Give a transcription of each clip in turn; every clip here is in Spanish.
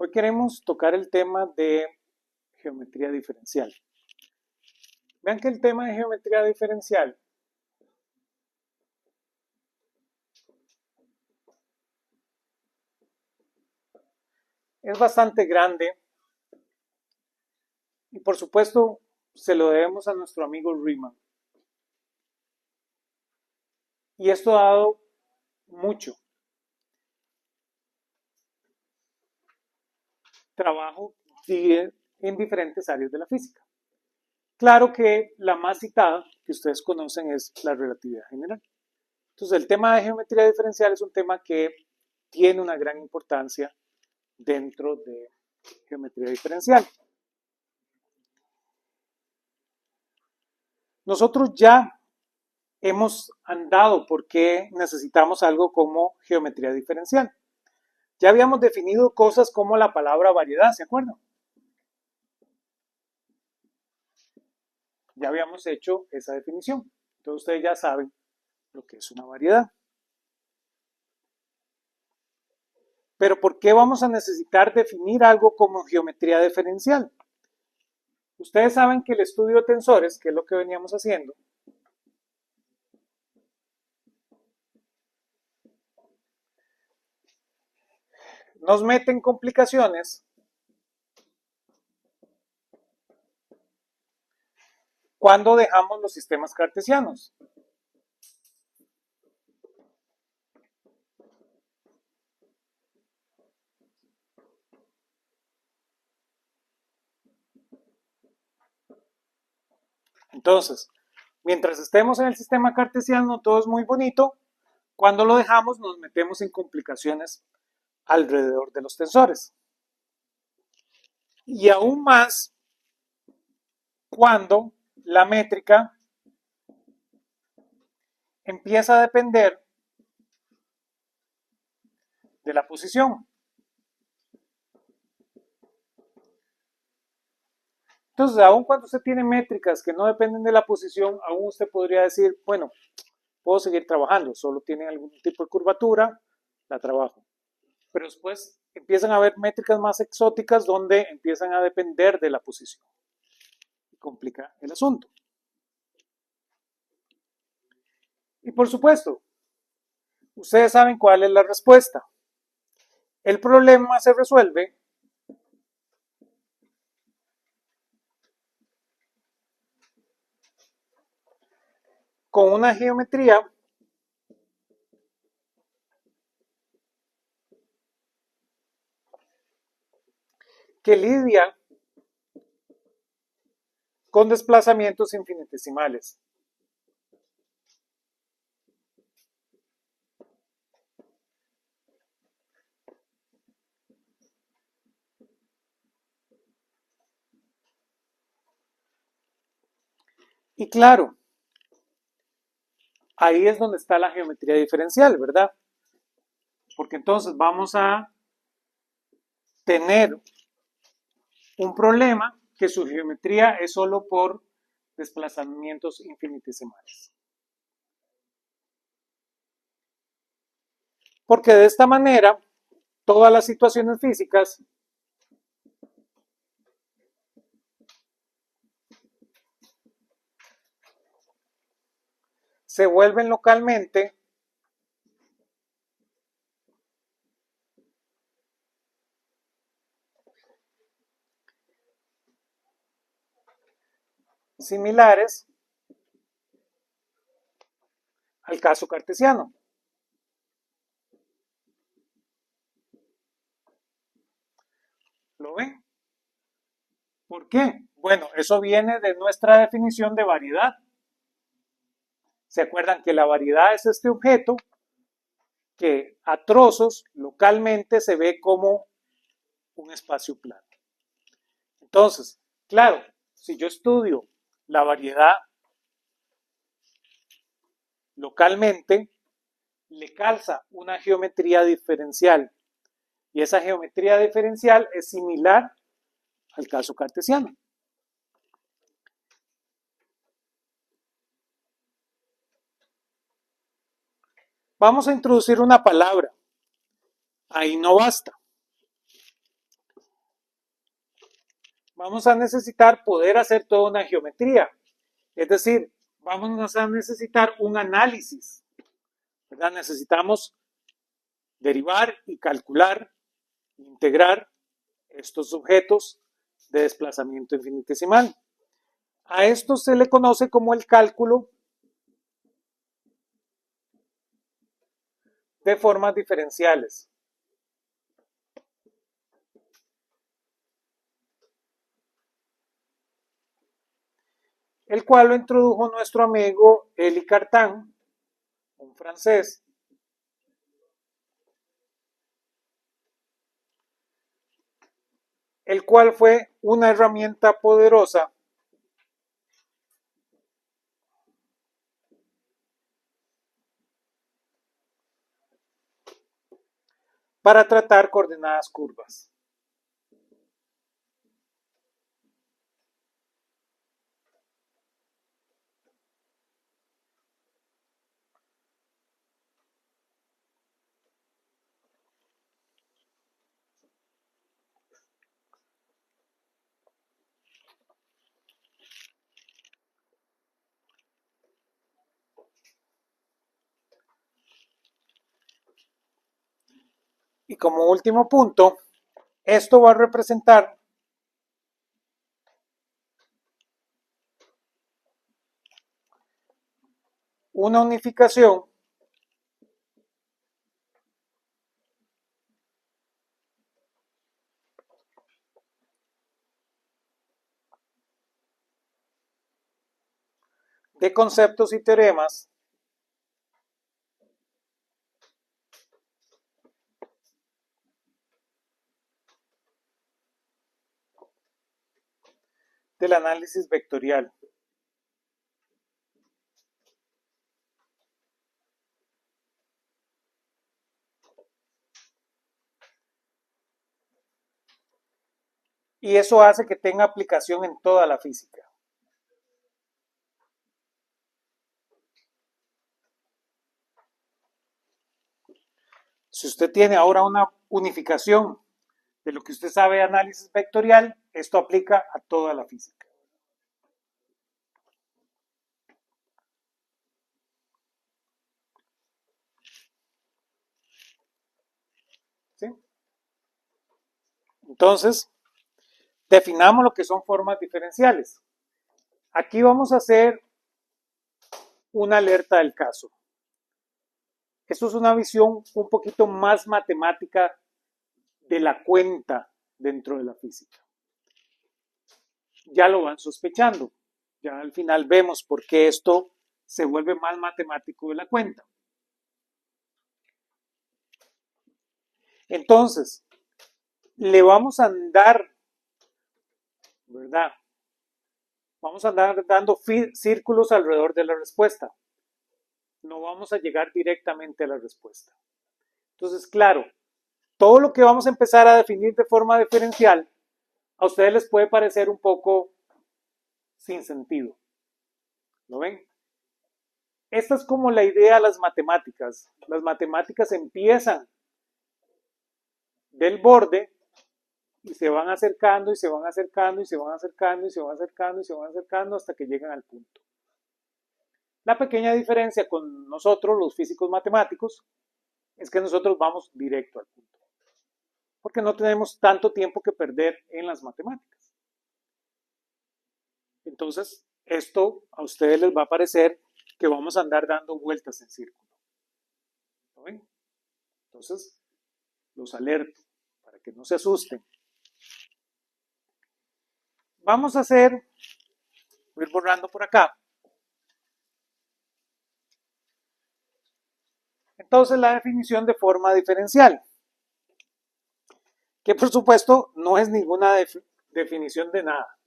Hoy queremos tocar el tema de geometría diferencial. Vean que el tema de geometría diferencial es bastante grande y por supuesto se lo debemos a nuestro amigo Riemann. Y esto ha dado mucho trabajo en diferentes áreas de la física. Claro que la más citada que ustedes conocen es la relatividad general. Entonces el tema de geometría diferencial es un tema que tiene una gran importancia dentro de geometría diferencial. Nosotros ya hemos andado por qué necesitamos algo como geometría diferencial. Ya habíamos definido cosas como la palabra variedad, ¿se acuerdan? Ya habíamos hecho esa definición. Entonces ustedes ya saben lo que es una variedad. Pero ¿por qué vamos a necesitar definir algo como geometría diferencial? Ustedes saben que el estudio de tensores, que es lo que veníamos haciendo, nos mete en complicaciones cuando dejamos los sistemas cartesianos. Entonces, mientras estemos en el sistema cartesiano, todo es muy bonito. Cuando lo dejamos, nos metemos en complicaciones alrededor de los tensores. Y aún más cuando la métrica empieza a depender de la posición. Entonces, aún cuando usted tiene métricas que no dependen de la posición, aún usted podría decir, bueno, puedo seguir trabajando, solo tiene algún tipo de curvatura, la trabajo. Pero después empiezan a haber métricas más exóticas donde empiezan a depender de la posición. Y complica el asunto. Y por supuesto, ustedes saben cuál es la respuesta. El problema se resuelve con una geometría que lidia con desplazamientos infinitesimales. Y claro, ahí es donde está la geometría diferencial, ¿verdad? Porque entonces vamos a tener un problema que su geometría es solo por desplazamientos infinitesimales. Porque de esta manera, todas las situaciones físicas se vuelven localmente similares al caso cartesiano. ¿Lo ven? ¿Por qué? Bueno, eso viene de nuestra definición de variedad. ¿Se acuerdan que la variedad es este objeto que a trozos localmente se ve como un espacio plano? Entonces, claro, si yo estudio la variedad localmente, le calza una geometría diferencial y esa geometría diferencial es similar al caso cartesiano. Vamos a introducir una palabra. Ahí no basta. vamos a necesitar poder hacer toda una geometría. Es decir, vamos a necesitar un análisis, ¿verdad? Necesitamos derivar y calcular, integrar estos objetos de desplazamiento infinitesimal. A esto se le conoce como el cálculo de formas diferenciales. El cual lo introdujo nuestro amigo Élie Cartan, un francés, el cual fue una herramienta poderosa para tratar coordenadas curvas. Y como último punto, esto va a representar una unificación de conceptos y teoremas del análisis vectorial. Y eso hace que tenga aplicación en toda la física. Si usted tiene ahora una unificación de lo que usted sabe de análisis vectorial, esto aplica a toda la física. ¿Sí? Entonces, definamos lo que son formas diferenciales. Aquí vamos a hacer una alerta del caso. Esto es una visión un poquito más matemática de la cuenta dentro de la física. Ya lo van sospechando. Ya al final vemos por qué esto se vuelve más matemático de la cuenta. Entonces, le vamos a andar, ¿verdad? Vamos a andar dando círculos alrededor de la respuesta. No vamos a llegar directamente a la respuesta. Entonces, claro, todo lo que vamos a empezar a definir de forma diferencial, a ustedes les puede parecer un poco sin sentido. ¿Lo ven? Esta es como la idea de las matemáticas. Las matemáticas empiezan del borde y se van acercando y se van acercando y se van acercando y se van acercando y se van acercando hasta que llegan al punto. La pequeña diferencia con nosotros, los físicos matemáticos, es que nosotros vamos directo al punto, porque no tenemos tanto tiempo que perder en las matemáticas. Entonces, esto a ustedes les va a parecer que vamos a andar dando vueltas en círculo. ¿Lo ven? Entonces, los alerto para que no se asusten. Vamos a hacer, voy a ir borrando por acá. Entonces, la definición de forma diferencial, que por supuesto no es ninguna definición de nada.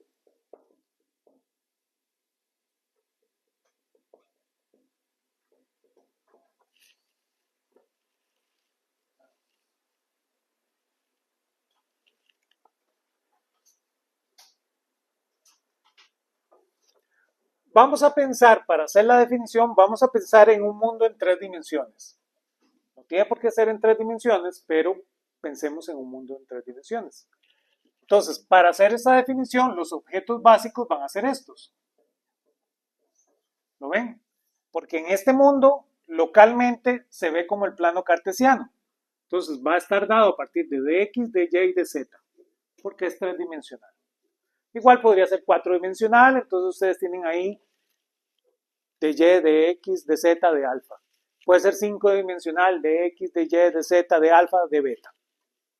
Vamos a pensar, para hacer la definición, vamos a pensar en un mundo en 3 dimensiones. No tiene por qué ser en 3 dimensiones, pero pensemos en un mundo en 3 dimensiones. Entonces, para hacer esta definición, los objetos básicos van a ser estos. ¿Lo ven? Porque en este mundo, localmente, se ve como el plano cartesiano. Entonces, va a estar dado a partir de x, de y y de z, porque es tridimensional. Igual podría ser cuatrodimensional, entonces ustedes tienen ahí de y, de x, de z, de alfa. Puede ser 5-dimensional, de x, de y, de z, de alfa, de beta.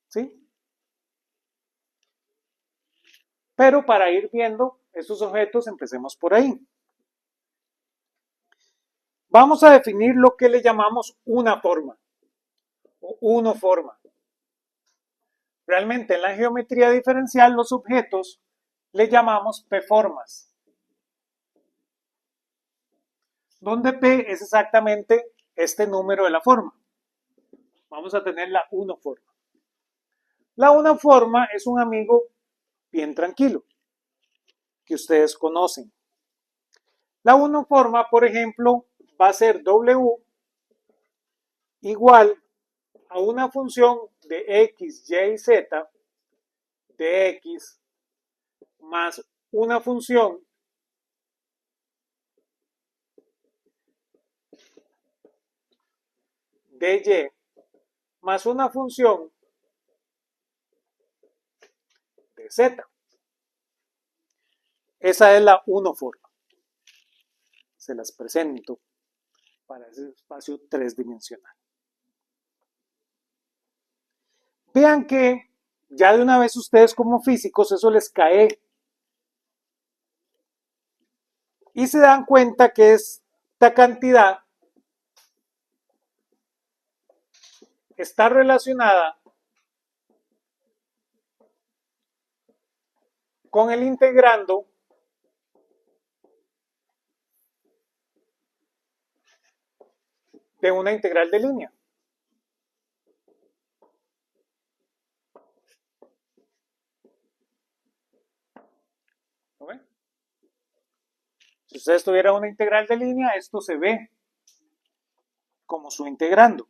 ¿Sí? Pero para ir viendo estos objetos, empecemos por ahí. Vamos a definir lo que le llamamos una forma o unoforma. Realmente en la geometría diferencial los objetos le llamamos p-formas, donde p es exactamente este número de la forma. Vamos a tener la unoforma. La unoforma es un amigo bien tranquilo, que ustedes conocen. La unoforma, por ejemplo, va a ser W igual a una función de x, y, z de x más una función de y más una función de z. Esa es la unoforma. Se las presento para ese espacio tridimensional. Vean que ya de una vez ustedes como físicos eso les cae y se dan cuenta que esta cantidad está relacionada con el integrando de una integral de línea. ¿Lo ven? Si ustedes tuvieran una integral de línea, esto se ve como su integrando.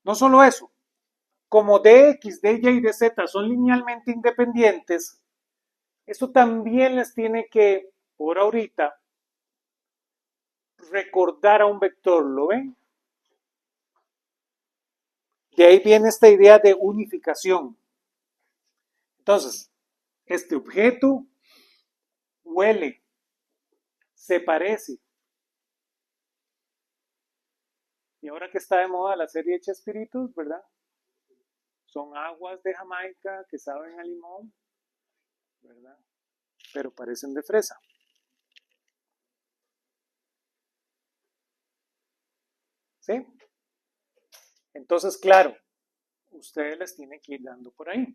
No solo eso, como dx, dy y dz son linealmente independientes, esto también les tiene que, por ahorita, recordar a un vector, ¿lo ven? De ahí viene esta idea de unificación. Entonces, este objeto huele, se parece. Y ahora que está de moda la serie de Chespiritus, ¿verdad? Son aguas de Jamaica que saben a limón, ¿verdad? Pero parecen de fresa. ¿Sí? Entonces, claro, ustedes les tienen que ir dando por ahí.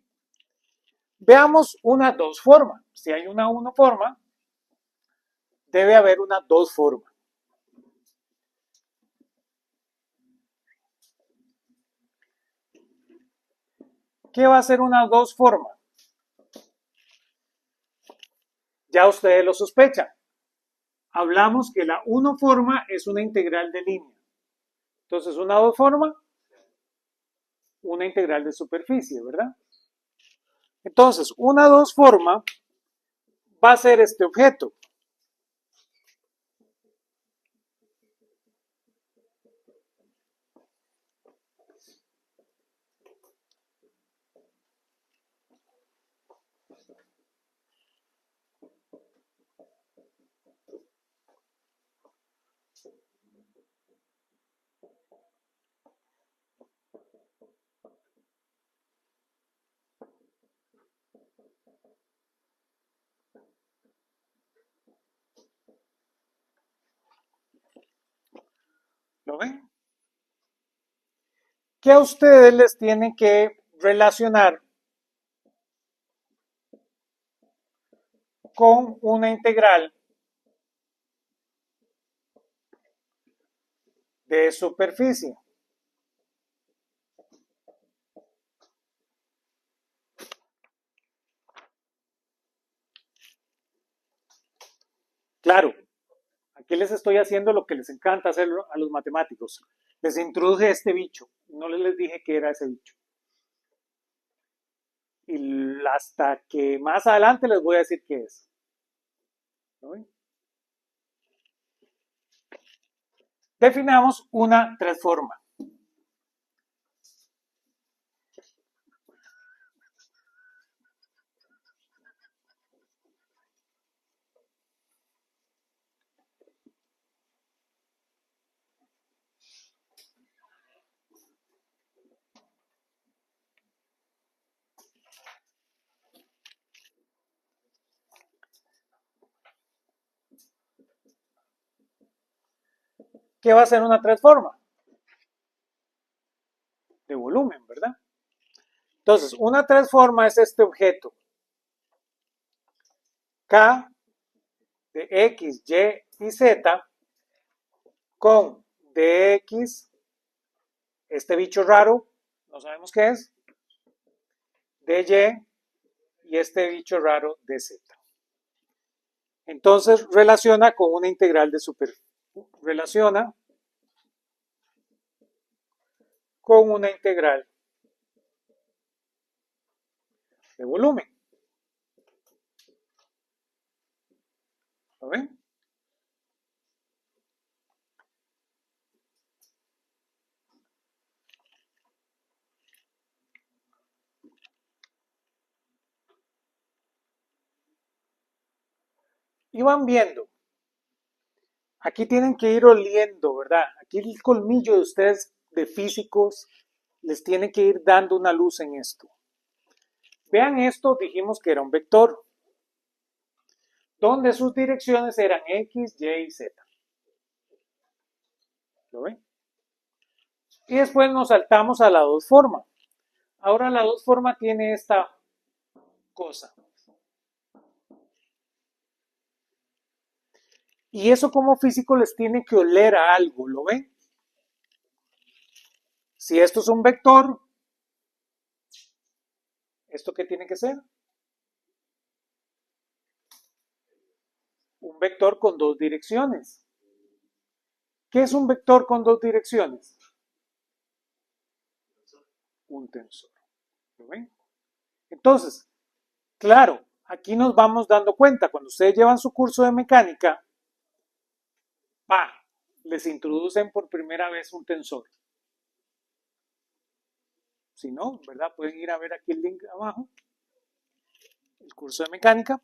Veamos una dos forma. Si hay una uno forma, debe haber una dos forma. ¿Qué va a ser una dos forma? Ya ustedes lo sospechan. Hablamos que la uno forma es una integral de línea. Entonces, una dos forma, una integral de superficie, ¿verdad? Entonces, una dos forma va a ser este objeto. ¿Lo ven? Que a ustedes les tienen que relacionar con una integral de superficie. Claro, aquí les estoy haciendo lo que les encanta hacer a los matemáticos, Les introduje este bicho, no les dije que era ese bicho. Y hasta que más adelante les voy a decir qué es. ¿No ven? Definamos una transforma. ¿Qué va a ser una transforma? De volumen, ¿verdad? Entonces, una transforma es este objeto. K de X, Y y Z con dx, este bicho raro, no sabemos qué es, dy y este bicho raro de z. Entonces relaciona con una integral de superficie. Relaciona con una integral de volumen. ¿Lo ven? Y van viendo. Aquí tienen que ir oliendo, ¿verdad? Aquí el colmillo de ustedes de físicos les tiene que ir dando una luz en esto. Vean esto, dijimos que era un vector, donde sus direcciones eran X, Y y Z. ¿Lo ven? Y después nos saltamos a la dos forma. Ahora la dos forma tiene esta cosa. Y eso como físico les tiene que oler a algo, ¿lo ven? Si esto es un vector, ¿esto qué tiene que ser? Un vector con dos direcciones. ¿Qué es un vector con dos direcciones? Un tensor. ¿Lo ven? Entonces, claro, aquí nos vamos dando cuenta, cuando ustedes llevan su curso de mecánica, les introducen por primera vez un tensor. Si no, ¿verdad? Pueden ir a ver aquí el link abajo, el curso de mecánica.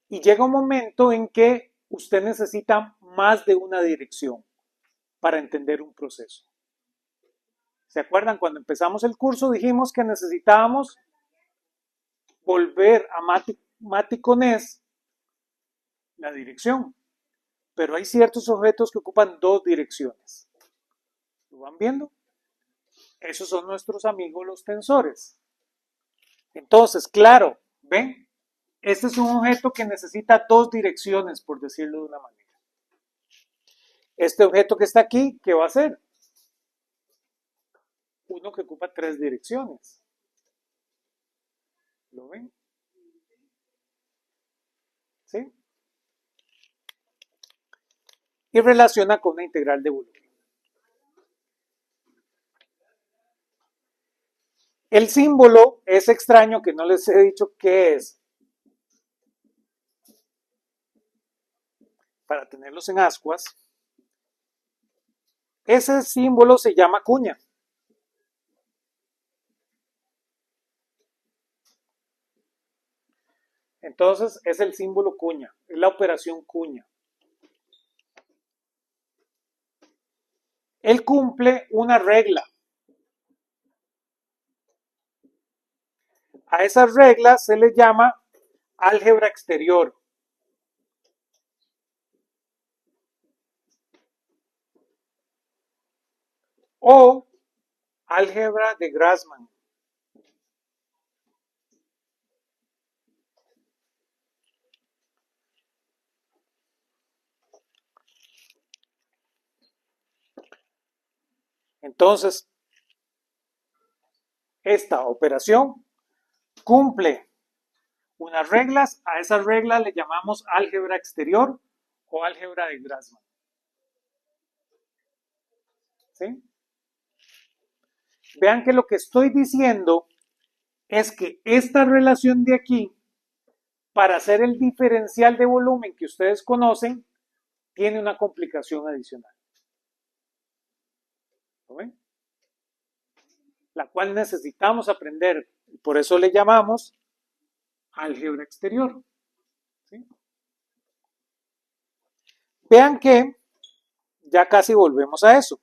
Y llega un momento en que usted necesita más de una dirección para entender un proceso. ¿Se acuerdan? Cuando empezamos el curso dijimos que necesitábamos volver a maticones la dirección. Pero hay ciertos objetos que ocupan dos direcciones. ¿Lo van viendo? Esos son nuestros amigos los tensores. Entonces, claro, ¿ven? Este es un objeto que necesita dos direcciones, por decirlo de una manera. Este objeto que está aquí, ¿qué va a hacer? Uno que ocupa tres direcciones. ¿Lo ven? ¿Sí? Y relaciona con una integral de volumen. El símbolo es extraño, que no les he dicho qué es, para tenerlos en ascuas. Ese símbolo se llama cuña. Entonces es el símbolo cuña, es la operación cuña. Él cumple una regla. A esas reglas se les llama álgebra exterior. O álgebra de Grassmann. Entonces, esta operación cumple unas reglas, a esas reglas le llamamos álgebra exterior o álgebra de Grassmann. ¿Sí? Vean que lo que estoy diciendo es que esta relación de aquí, para hacer el diferencial de volumen que ustedes conocen, tiene una complicación adicional. ¿Lo ven? La cual necesitamos aprender. Por eso le llamamos álgebra exterior. ¿Sí? Vean que ya casi volvemos a eso.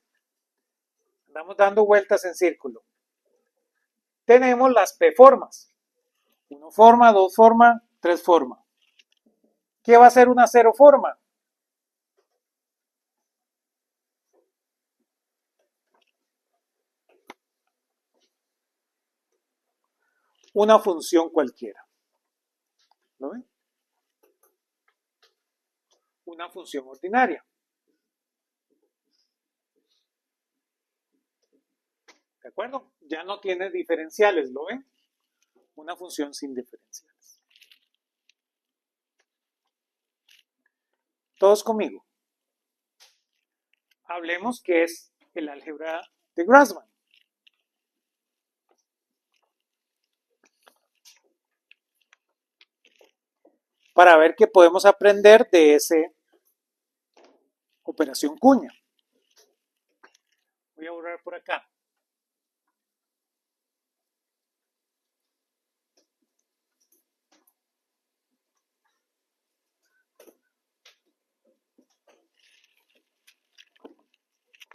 Andamos dando vueltas en círculo. Tenemos las P-formas. 1 forma, 2 forma, 3 forma. ¿Qué va a ser una 0 forma? Una función cualquiera. ¿Lo ven? Una función ordinaria. ¿De acuerdo? Ya no tiene diferenciales, ¿lo ven? Una función sin diferenciales. Todos conmigo. Hablemos qué es el álgebra de Grassmann. Para ver qué podemos aprender de esa operación cuña. Voy a borrar por acá.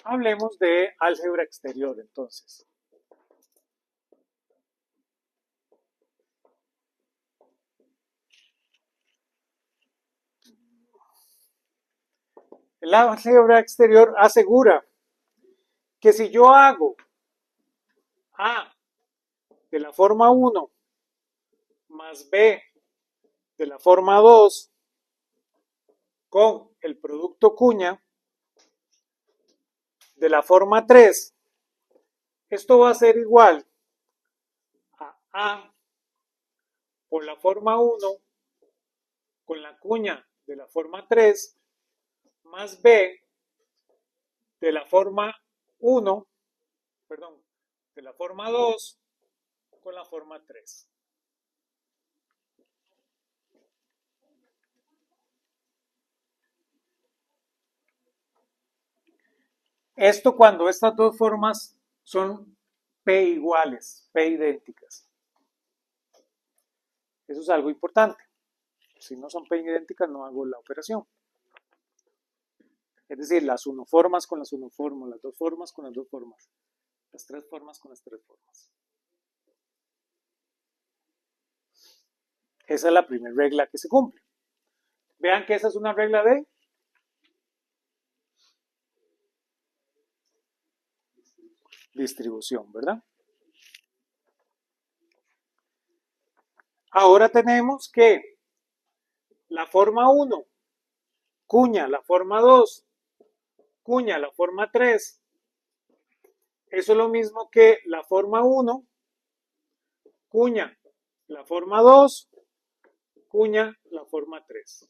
Hablemos de álgebra exterior, entonces. El álgebra exterior asegura que si yo hago A de la forma 1 más B de la forma 2 con el producto cuña de la forma 3, esto va a ser igual a A por la forma 1 con la cuña de la forma 3 más B de la forma 1, perdón, de la forma 2 con la forma 3. Esto cuando estas dos formas son P iguales, P idénticas. Eso es algo importante. Si no son P idénticas, no hago la operación. Es decir, las unoformas con las unoformas, las dos formas con las dos formas, las tres formas con las tres formas. Esa es la primera regla que se cumple. Vean que esa es una regla de distribución, ¿verdad? Ahora tenemos que la forma 1, cuña la forma 2, cuña la forma 3, eso es lo mismo que la forma 1, cuña la forma 2, cuña la forma 3.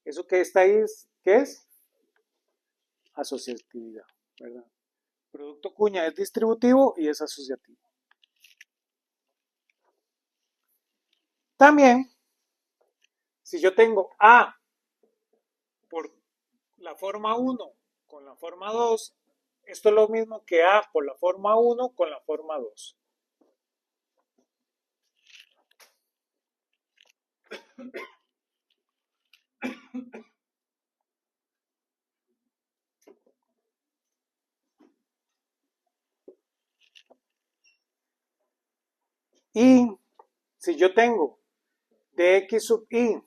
Eso que está ahí, ¿qué es? Asociatividad, ¿verdad? Producto cuña es distributivo y es asociativo. También, si yo tengo A por la forma 1 con la forma 2, esto es lo mismo que A por la forma 1 con la forma 2. Y si yo tengo dx sub i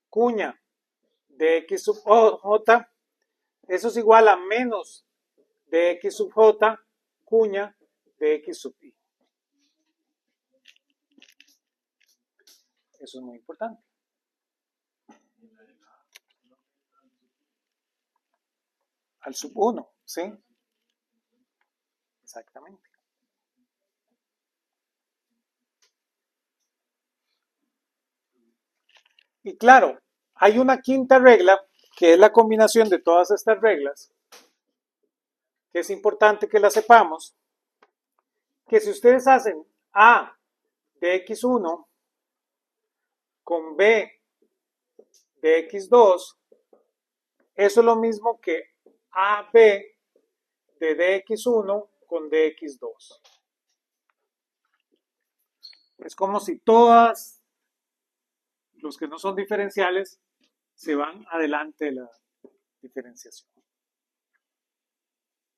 cuña dx sub j, eso es igual a menos dx sub j cuña dx sub i. Eso es muy importante. Al sub 1, ¿sí? Exactamente. Y claro, Hay una quinta regla, que es la combinación de todas estas reglas, que es importante que la sepamos, que si ustedes hacen A de x1 con B de x2, eso es lo mismo que AB de dx1 con dx2. Es como si todas los que no son diferenciales se van adelante de la diferenciación,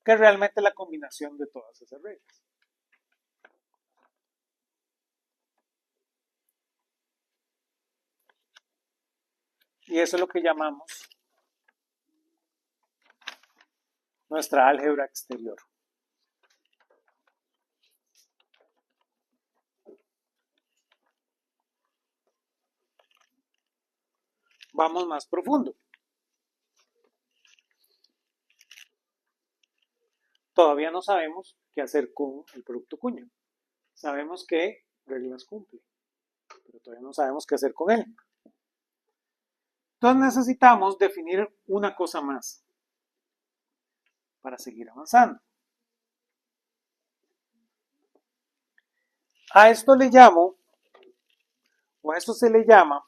que es realmente la combinación de todas esas reglas. Y eso es lo que llamamos nuestra álgebra exterior. Vamos más profundo. Todavía no sabemos qué hacer con el producto cuña. Sabemos qué reglas cumple, pero todavía no sabemos qué hacer con él. Entonces necesitamos definir una cosa más para seguir avanzando. A esto le llamo, o a esto se le llama,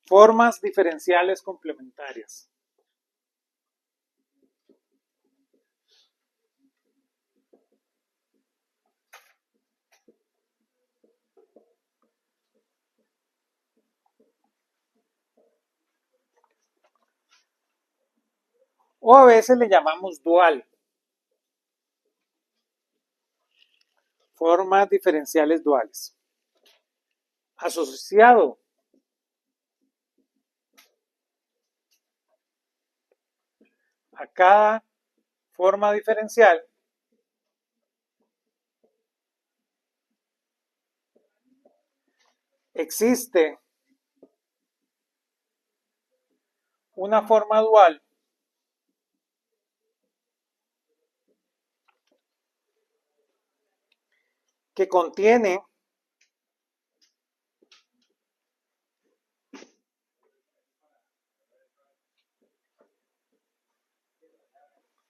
formas diferenciales complementarias. O a veces le llamamos dual. Formas diferenciales duales. Asociado a cada forma diferencial existe una forma dual que contiene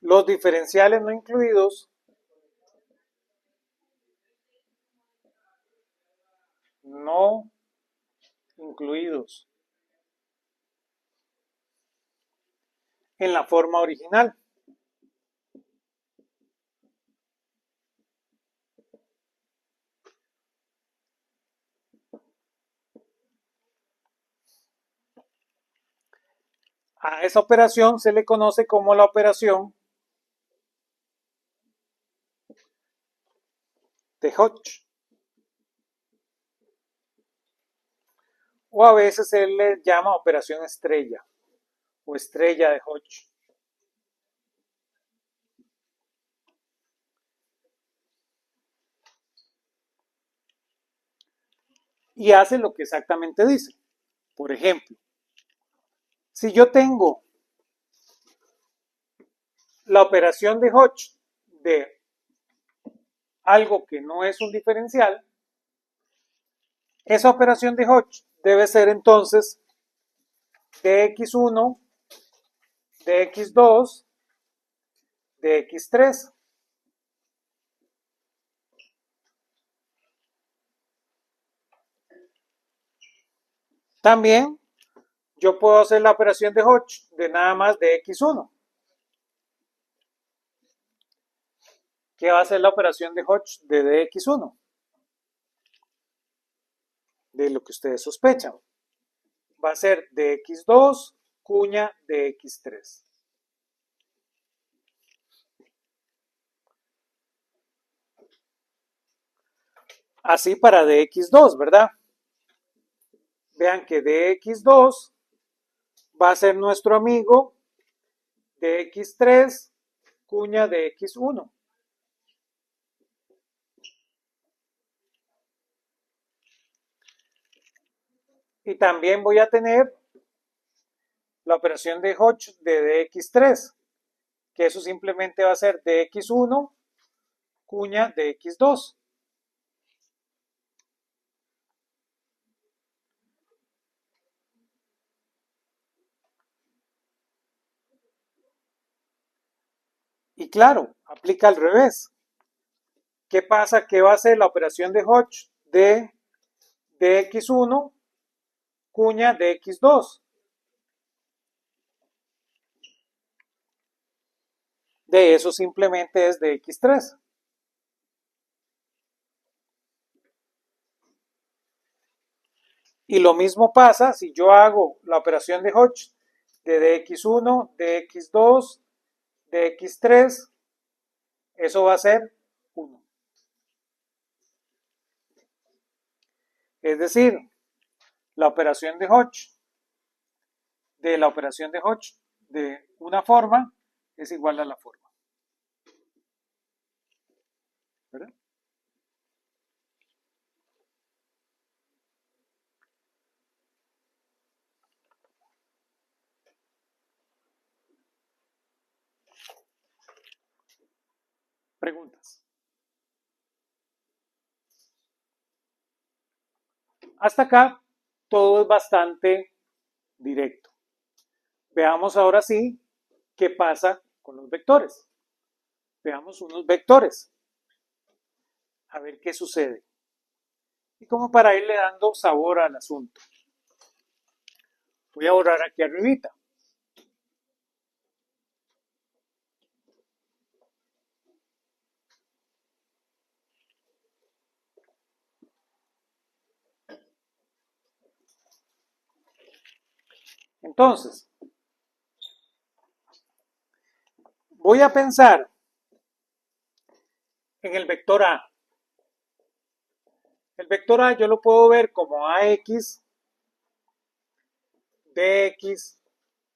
los diferenciales no incluidos en la forma original. A esa operación se le conoce como la operación de Hodge. O a veces se le llama operación estrella o estrella de Hodge. Y hace lo que exactamente dice. Por ejemplo, si yo tengo la operación de Hodge de algo que no es un diferencial, esa operación de Hodge debe ser entonces de x1, de x2, de x3. También yo puedo hacer la operación de Hodge de nada más de x1. ¿Qué va a ser la operación de Hodge de dx1? De lo que ustedes sospechan. Va a ser de x2 cuña de x3. Así para dx2, ¿verdad? Vean que dx2 va a ser nuestro amigo de x3 cuña de x1. Y también voy a tener la operación de Hodge de dx3, que eso simplemente va a ser dx1 cuña de x2. Y claro, aplica al revés. ¿Qué pasa? ¿Qué va a hacer la operación de Hodge de dx1 cuña dx2? De eso simplemente es dx3. Y lo mismo pasa si yo hago la operación de Hodge de dx1, dx2, dx3, eso va a ser 1. Es decir, la operación de Hodge de una forma es igual a la forma. ¿Verdad? Preguntas. Hasta acá todo es bastante directo. Veamos ahora sí qué pasa con los vectores. Veamos unos vectores. A ver qué sucede. Y como para irle dando sabor al asunto. Voy a borrar aquí arribita. Entonces, voy a pensar en el vector A. El vector A yo lo puedo ver como AX dx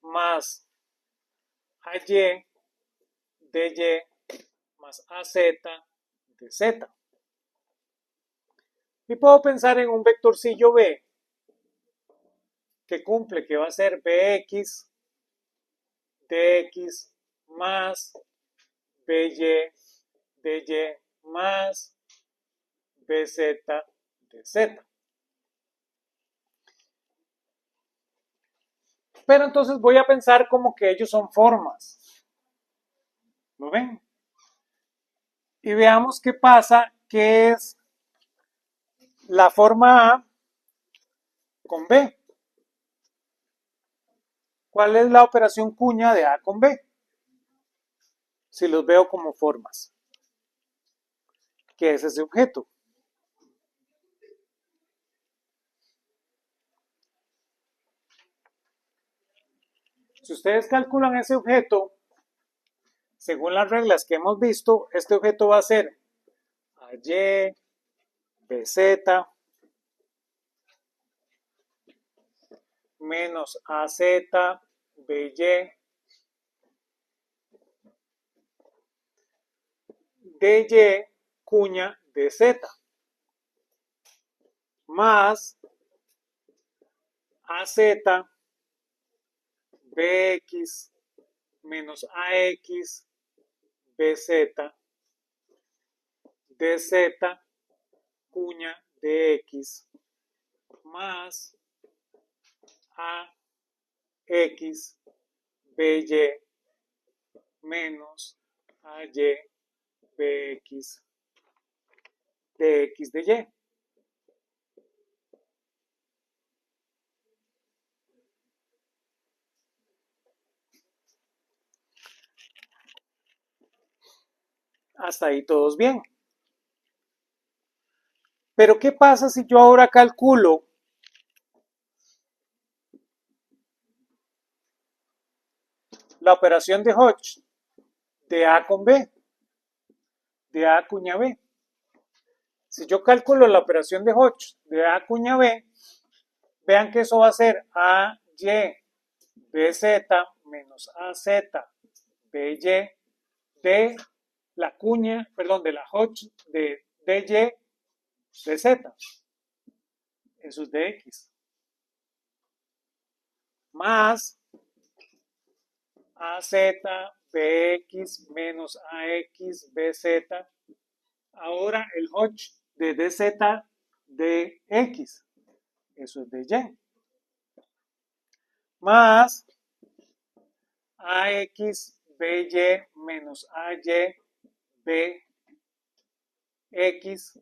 más AY dy más AZ dz. Y puedo pensar en un vectorcillo B que cumple, que va a ser bx dx más by dy más bz dz. Pero entonces voy a pensar como que ellos son formas. ¿Lo ven? Y veamos qué pasa, qué es la forma A con B. ¿Cuál es la operación cuña de A con B? Si los veo como formas. ¿Qué es ese objeto? Si ustedes calculan ese objeto, según las reglas que hemos visto, este objeto va a ser AY, BZ, menos AZ, BY, DY, cuña DZ, más AZ, BX, menos AX, BZ, DZ, cuña DX, más AX, BY, menos AY, BX, DX de Y. Hasta ahí todos bien. Pero ¿qué pasa si yo ahora calculo la operación de Hodge de A con B, de A cuña B? Si yo calculo la operación de Hodge de A cuña B, vean que eso va a ser AY BZ menos AZ BY de la cuña, perdón, de la Hodge de DY DZ. Eso es DX. Más AZ BX menos AX BZ. Ahora el Hodge de DZ DX. Eso es DY. Más AX BY menos AY B X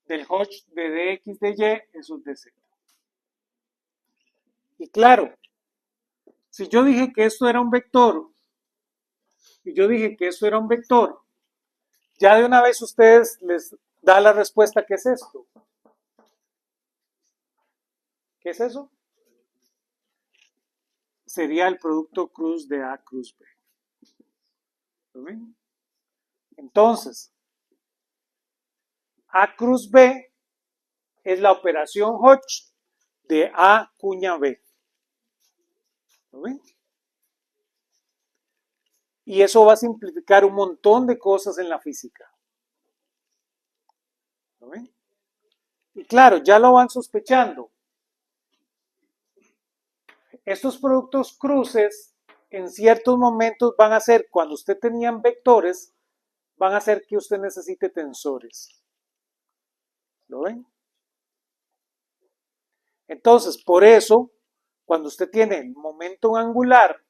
del Hodge de DX de Y, eso es de Z. Y claro, si yo dije que esto era un vector, y yo dije que esto era un vector, ya de una vez ustedes les da la respuesta. ¿Qué es esto? ¿Qué es eso? Sería el producto cruz de A cruz B. ¿Lo ven? Entonces, A cruz B es la operación Hodge de A cuña B. ¿Lo ven? Y eso va a simplificar un montón de cosas en la física. ¿Lo ven? Y claro, ya lo van sospechando. Estos productos cruces en ciertos momentos van a ser, cuando usted tenían vectores, van a hacer que usted necesite tensores. ¿Lo ven? Entonces, por eso, cuando usted tiene el momento angular,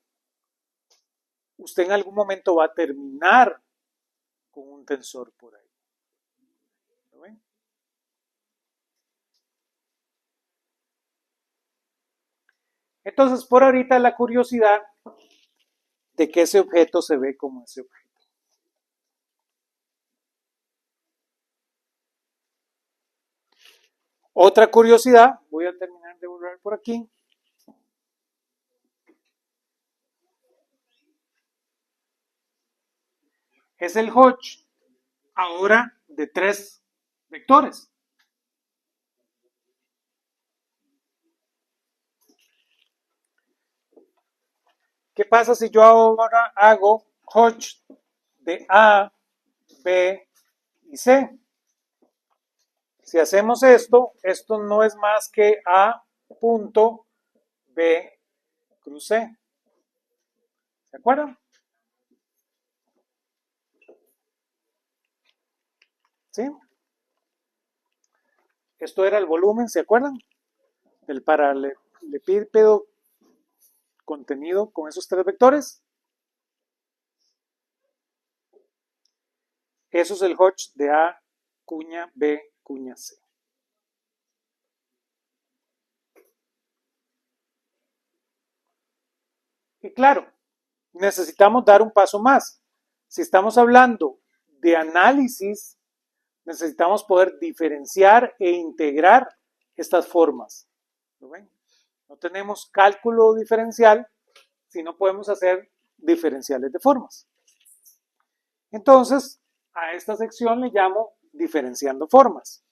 usted en algún momento va a terminar con un tensor por ahí. ¿Lo ven? Entonces, por ahorita la curiosidad de que ese objeto se ve como ese objeto. Otra curiosidad, voy a terminar de borrar por aquí. Es el Hodge ahora de 3 vectores. ¿Qué pasa si yo ahora hago Hodge de A, B y C? Si hacemos esto, esto no es más que A punto B cruz C. ¿Se acuerdan? ¿Sí? Esto era el volumen, ¿se acuerdan? Del paralelepípedo contenido con esos 3 vectores. Eso es el Hodge de A cuña B cuña C. Y claro, necesitamos dar un paso más. Si estamos hablando de análisis, necesitamos poder diferenciar e integrar estas formas. ¿Lo ven? No tenemos cálculo diferencial si no podemos hacer diferenciales de formas. Entonces, a esta sección le llamo diferenciando formas.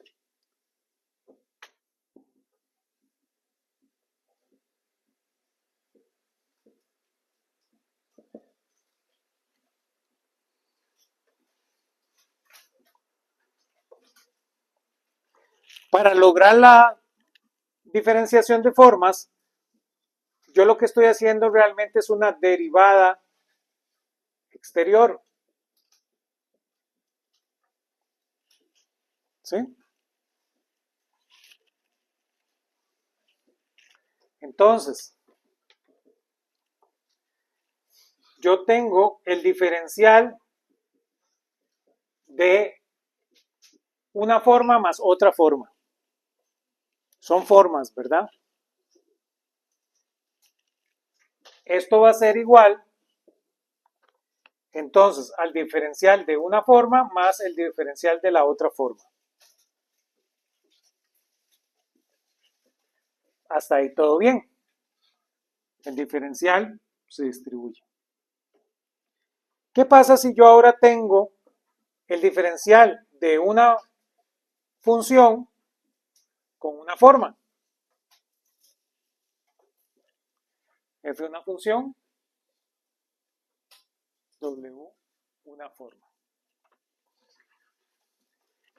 Para lograr la diferenciación de formas, yo lo que estoy haciendo realmente es una derivada exterior. ¿Sí? Entonces, yo tengo el diferencial de una forma más otra forma. Son formas, ¿verdad? Esto va a ser igual, entonces, al diferencial de una forma más el diferencial de la otra forma. Hasta ahí todo bien. El diferencial se distribuye. ¿Qué pasa si yo ahora tengo el diferencial de una función con una forma? F una función, W una forma.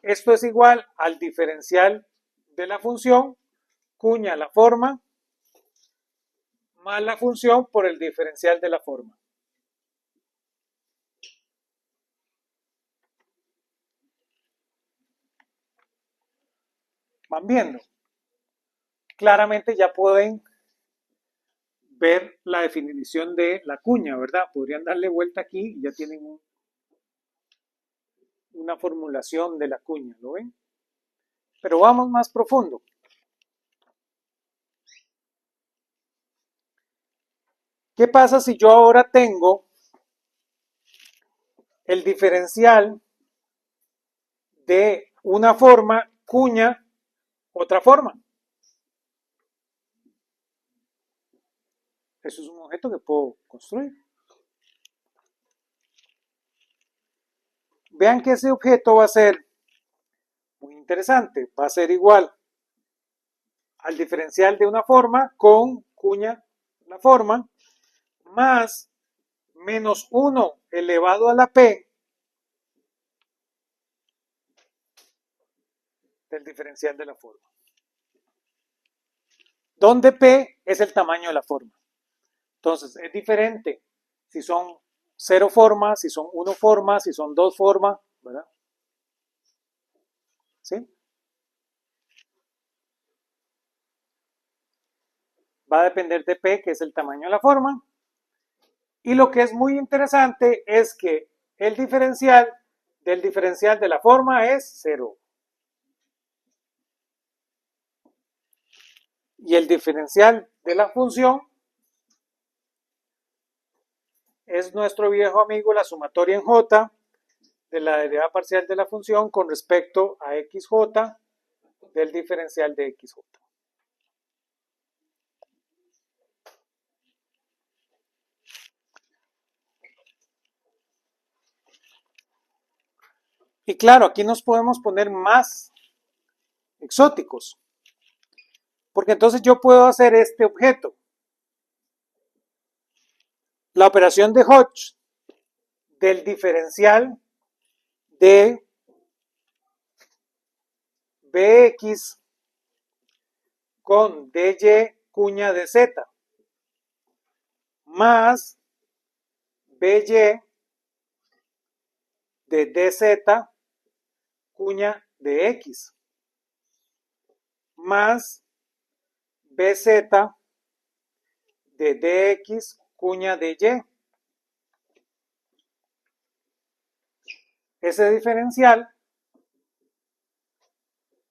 Esto es igual al diferencial de la función, cuña la forma, más la función por el diferencial de la forma. ¿Van viendo? Claramente ya pueden ver la definición de la cuña, ¿verdad? Podrían darle vuelta aquí y ya tienen una formulación de la cuña, ¿lo ven? Pero vamos más profundo. ¿Qué pasa si yo ahora tengo el diferencial de una forma, cuña, otra forma? Eso es un objeto que puedo construir. Vean que ese objeto va a ser muy interesante. Va a ser igual al diferencial de una forma con cuña la forma más menos 1 elevado a la p del diferencial de la forma. Donde p es el tamaño de la forma. Entonces es diferente si son 0 formas, si son 1 formas, si son 2 formas, ¿verdad? ¿Sí? Va a depender de p, que es el tamaño de la forma. Y lo que es muy interesante es que el diferencial del diferencial de la forma es 0. Y el diferencial de la función es nuestro viejo amigo la sumatoria en j de la derivada parcial de la función con respecto a xj del diferencial de xj. Y claro, aquí nos podemos poner más exóticos, porque entonces yo puedo hacer este objeto. La operación de Hodge del diferencial de bx con dy cuña de z más by de dz cuña de x más bz de dx cuña de y. Ese diferencial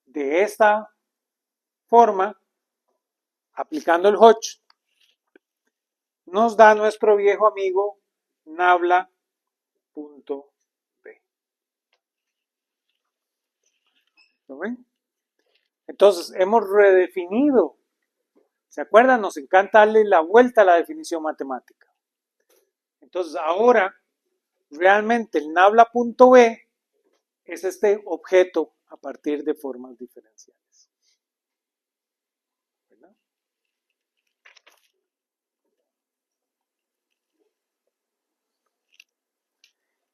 de esta forma, aplicando el Hodge, nos da nuestro viejo amigo nabla.b. ¿Lo ven? Entonces, hemos redefinido. ¿Se acuerdan? Nos encanta darle la vuelta a la definición matemática. Entonces, ahora, realmente el nabla.b es este objeto a partir de formas diferenciales. ¿Verdad?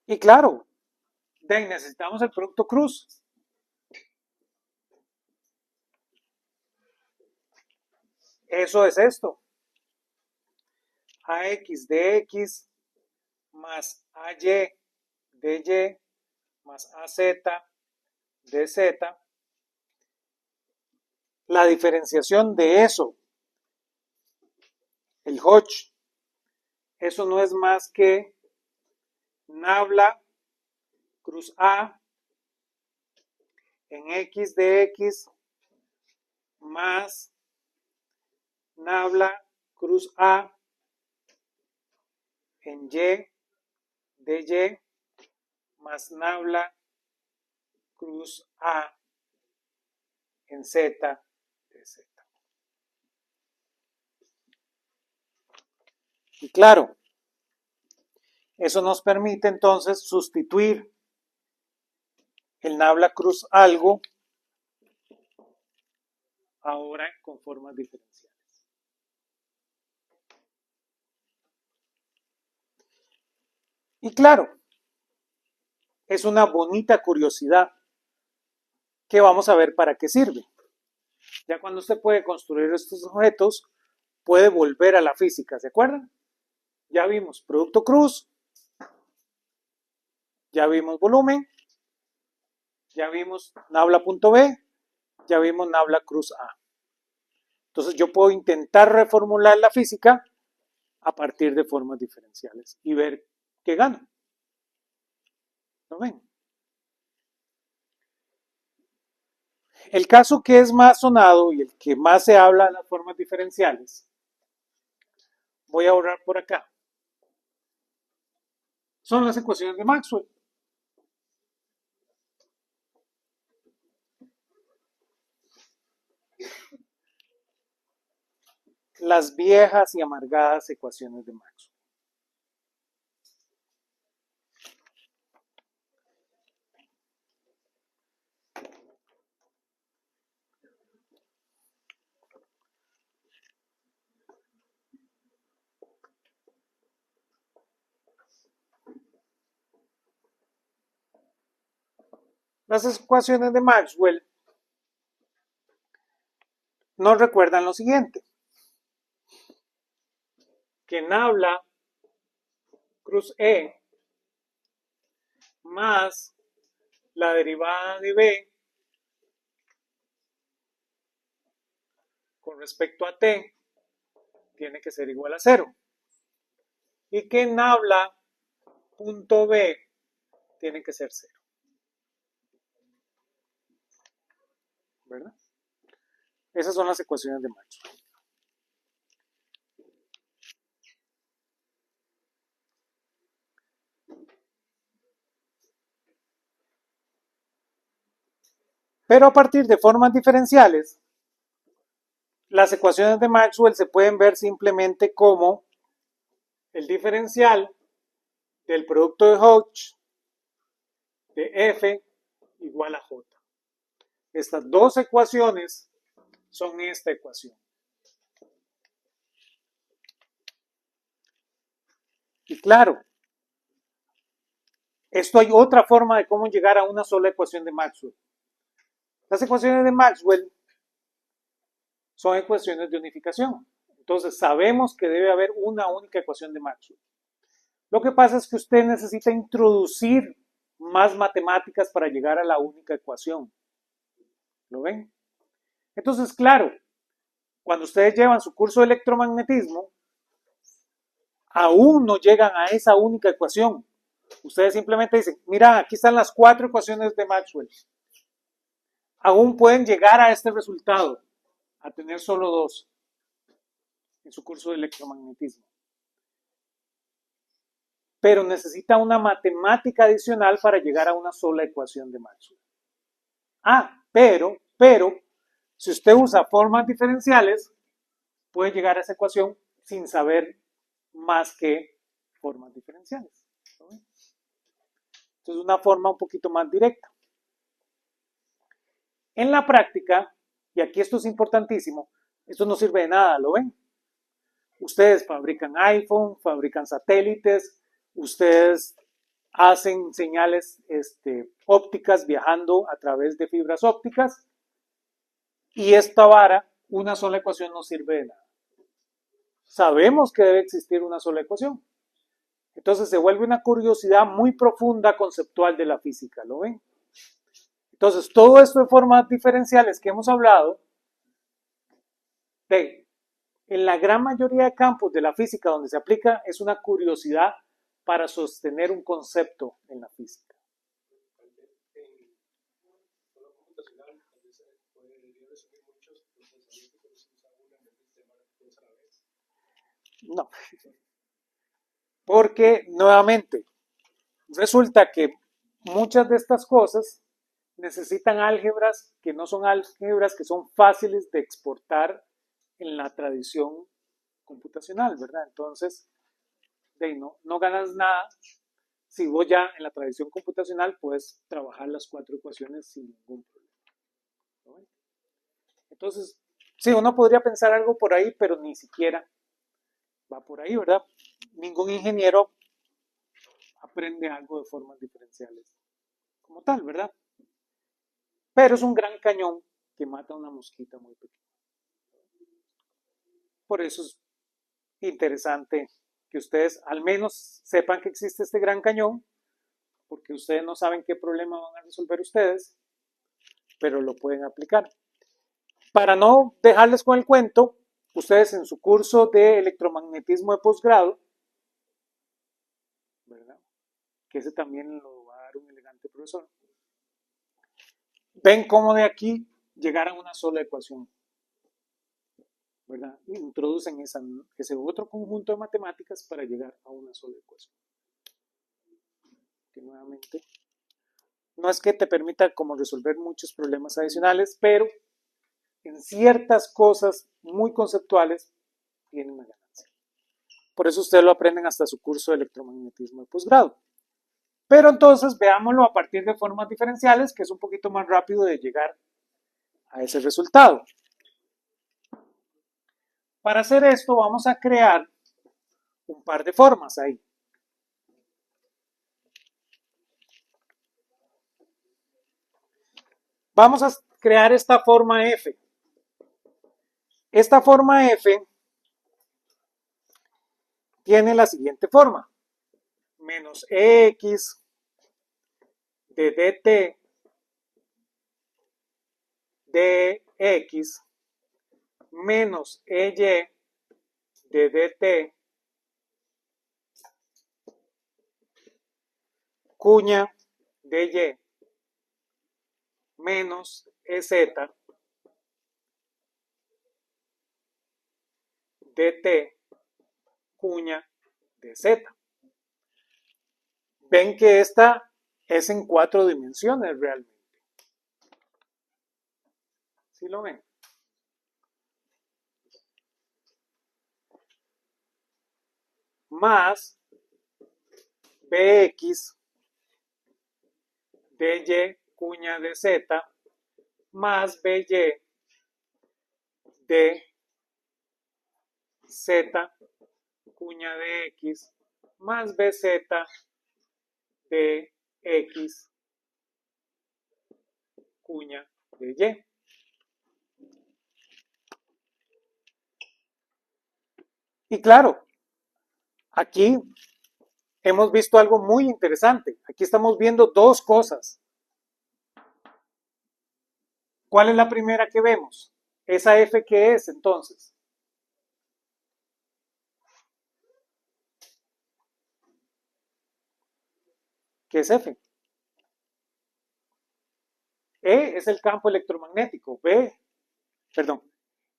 Y claro, necesitamos el producto cruz. Eso es esto. AX de X más AY de Y más AZ de Z. La diferenciación de eso, el Hodge, eso no es más que nabla cruz A en X de X más nabla cruz A en Y de Y más nabla cruz A en Z de Z. Y claro, eso nos permite entonces sustituir el nabla cruz algo ahora con formas diferenciales. Y claro, es una bonita curiosidad que vamos a ver para qué sirve. Ya cuando usted puede construir estos objetos, puede volver a la física, ¿se acuerdan? Ya vimos producto cruz, ya vimos volumen, ya vimos nabla.b, ya vimos nabla cruz A. Entonces yo puedo intentar reformular la física a partir de formas diferenciales y ver qué gana. ¿Lo ven? El caso que es más sonado y el que más se habla de las formas diferenciales, voy a borrar por acá, son las ecuaciones de Maxwell. Las viejas y amargadas ecuaciones de Maxwell. Las ecuaciones de Maxwell nos recuerdan lo siguiente, que nabla cruz E más la derivada de B con respecto a T tiene que ser igual a 0 y que nabla punto B tiene que ser 0. ¿Verdad? Esas son las ecuaciones de Maxwell. Pero a partir de formas diferenciales, las ecuaciones de Maxwell se pueden ver simplemente como el diferencial del producto de Hodge de F igual a J. Estas dos ecuaciones son esta ecuación. Y claro, esto hay otra forma de cómo llegar a una sola ecuación de Maxwell. Las ecuaciones de Maxwell son ecuaciones de unificación. Entonces sabemos que debe haber una única ecuación de Maxwell. Lo que pasa es que usted necesita introducir más matemáticas para llegar a la única ecuación. ¿Lo ven? Entonces, claro, cuando ustedes llevan su curso de electromagnetismo, aún no llegan a esa única ecuación. Ustedes simplemente dicen, mira, aquí están las 4 ecuaciones de Maxwell. Aún pueden llegar a este resultado, a tener solo 2 en su curso de electromagnetismo. Pero necesita una matemática adicional para llegar a una sola ecuación de Maxwell. Pero, si usted usa formas diferenciales, puede llegar a esa ecuación sin saber más que formas diferenciales. Entonces, una forma un poquito más directa. En la práctica, y aquí esto es importantísimo, esto no sirve de nada, ¿lo ven? Ustedes fabrican iPhone, fabrican satélites, ustedes hacen señales ópticas viajando a través de fibras ópticas y esta vara, una sola ecuación no sirve de nada. Sabemos que debe existir una sola ecuación. Entonces se vuelve una curiosidad muy profunda conceptual de la física, ¿lo ven? Entonces todo esto de formas diferenciales que hemos hablado, en la gran mayoría de campos de la física donde se aplica es una curiosidad para sostener un concepto en la física. No, porque nuevamente resulta que muchas de estas cosas necesitan álgebras que no son álgebras que son fáciles de exportar en la tradición computacional, ¿verdad? Entonces, no ganas nada si vos ya en la tradición computacional puedes trabajar las 4 ecuaciones sin ningún problema. ¿No? Entonces, sí, uno podría pensar algo por ahí, pero ni siquiera va por ahí, ¿verdad? Ningún ingeniero aprende algo de formas diferenciales como tal, ¿verdad? Pero es un gran cañón que mata a una mosquita muy pequeña. Por eso es interesante que ustedes al menos sepan que existe este gran cañón, porque ustedes no saben qué problema van a resolver ustedes, pero lo pueden aplicar. Para no dejarles con el cuento, ustedes en su curso de electromagnetismo de posgrado, ¿verdad? Que ese también lo va a dar un elegante profesor, ven cómo de aquí llegar a una sola ecuación, ¿verdad? Introducen ese otro conjunto de matemáticas para llegar a una sola ecuación. Que nuevamente, no es que te permita como resolver muchos problemas adicionales, pero en ciertas cosas muy conceptuales tienen una ganancia. Por eso ustedes lo aprenden hasta su curso de electromagnetismo de posgrado. Pero entonces veámoslo a partir de formas diferenciales, que es un poquito más rápido de llegar a ese resultado. Para hacer esto vamos a crear un par de formas ahí. Vamos a crear esta forma f. Esta forma f tiene la siguiente forma. Menos ex de dt dx menos ey de dt cuña dy menos ez dt cuña de z. Ven que esta es en 4 dimensiones realmente. ¿Sí lo ven? Más bx dy cuña de z más by de z cuña de x más bz de x cuña de y. Y claro, aquí hemos visto algo muy interesante. Aquí estamos viendo dos cosas. ¿Cuál es la primera que vemos? ¿Esa f qué es entonces? ¿Qué es f? E es el campo electromagnético, E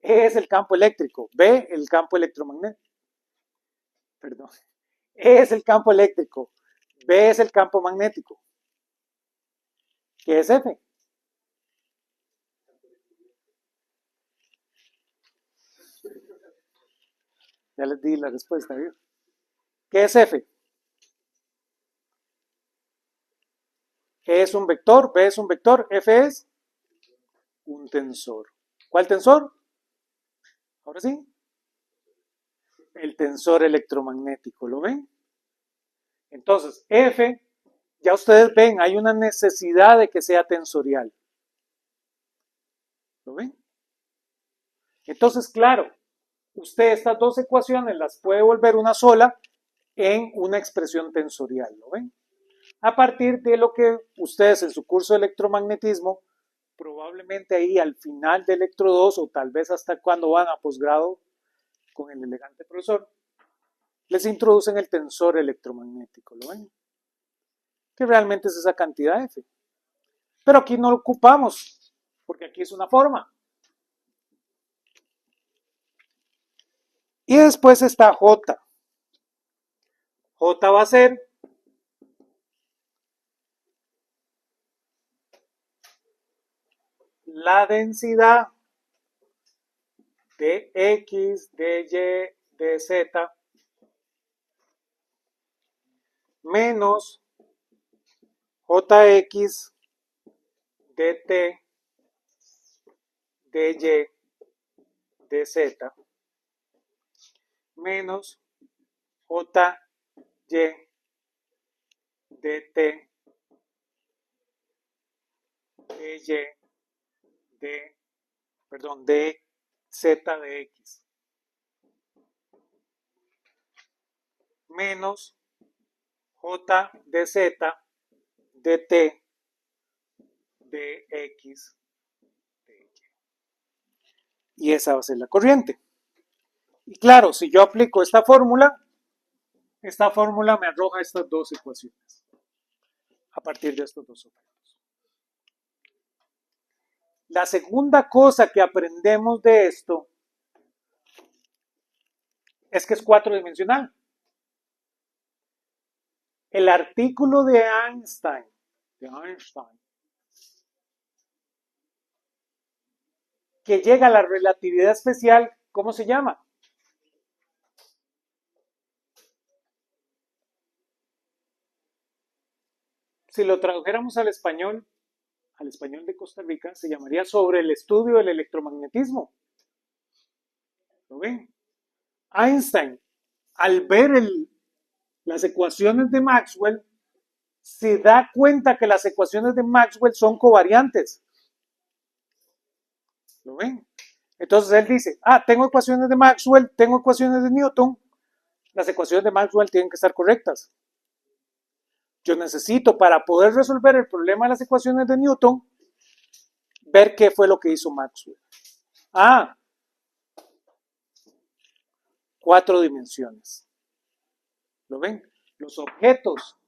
es el campo eléctrico, B el campo electromagnético, perdón, E es el campo eléctrico, B es el campo magnético. ¿Qué es F? Ya les di la respuesta, ¿sí? ¿Qué es F? E es un vector, B es un vector, F es un tensor. ¿Cuál tensor? Ahora sí. El tensor electromagnético, ¿lo ven? Entonces, F, ya ustedes ven, hay una necesidad de que sea tensorial. ¿Lo ven? Entonces, claro, usted estas dos ecuaciones las puede volver una sola en una expresión tensorial, ¿lo ven? A partir de lo que ustedes en su curso de electromagnetismo, probablemente ahí al final de Electro 2 o tal vez hasta cuando van a posgrado con el elegante profesor, les introducen el tensor electromagnético, ¿lo ven? Que realmente es esa cantidad F. Pero aquí no lo ocupamos, porque aquí es una forma. Y después está J. J va a ser la densidad de X, de Y, de Z menos Jx dt dy dz menos jy dt dy dz de x menos j dz dt de x de y. Y esa va a ser la corriente. Y claro, si yo aplico esta fórmula me arroja estas dos ecuaciones a partir de estos dos objetos. La segunda cosa que aprendemos de esto es que es cuatridimensional. El artículo de Einstein, que llega a la relatividad especial, ¿cómo se llama? Si lo tradujéramos al español de Costa Rica, se llamaría sobre el estudio del electromagnetismo. ¿Lo ven? Einstein, al ver las ecuaciones de Maxwell, se da cuenta que las ecuaciones de Maxwell son covariantes. ¿Lo ven? Entonces él dice, tengo ecuaciones de Maxwell, tengo ecuaciones de Newton, las ecuaciones de Maxwell tienen que estar correctas. Yo necesito, para poder resolver el problema de las ecuaciones de Newton, ver qué fue lo que hizo Maxwell. 4 dimensiones. ¿Lo ven? Los objetos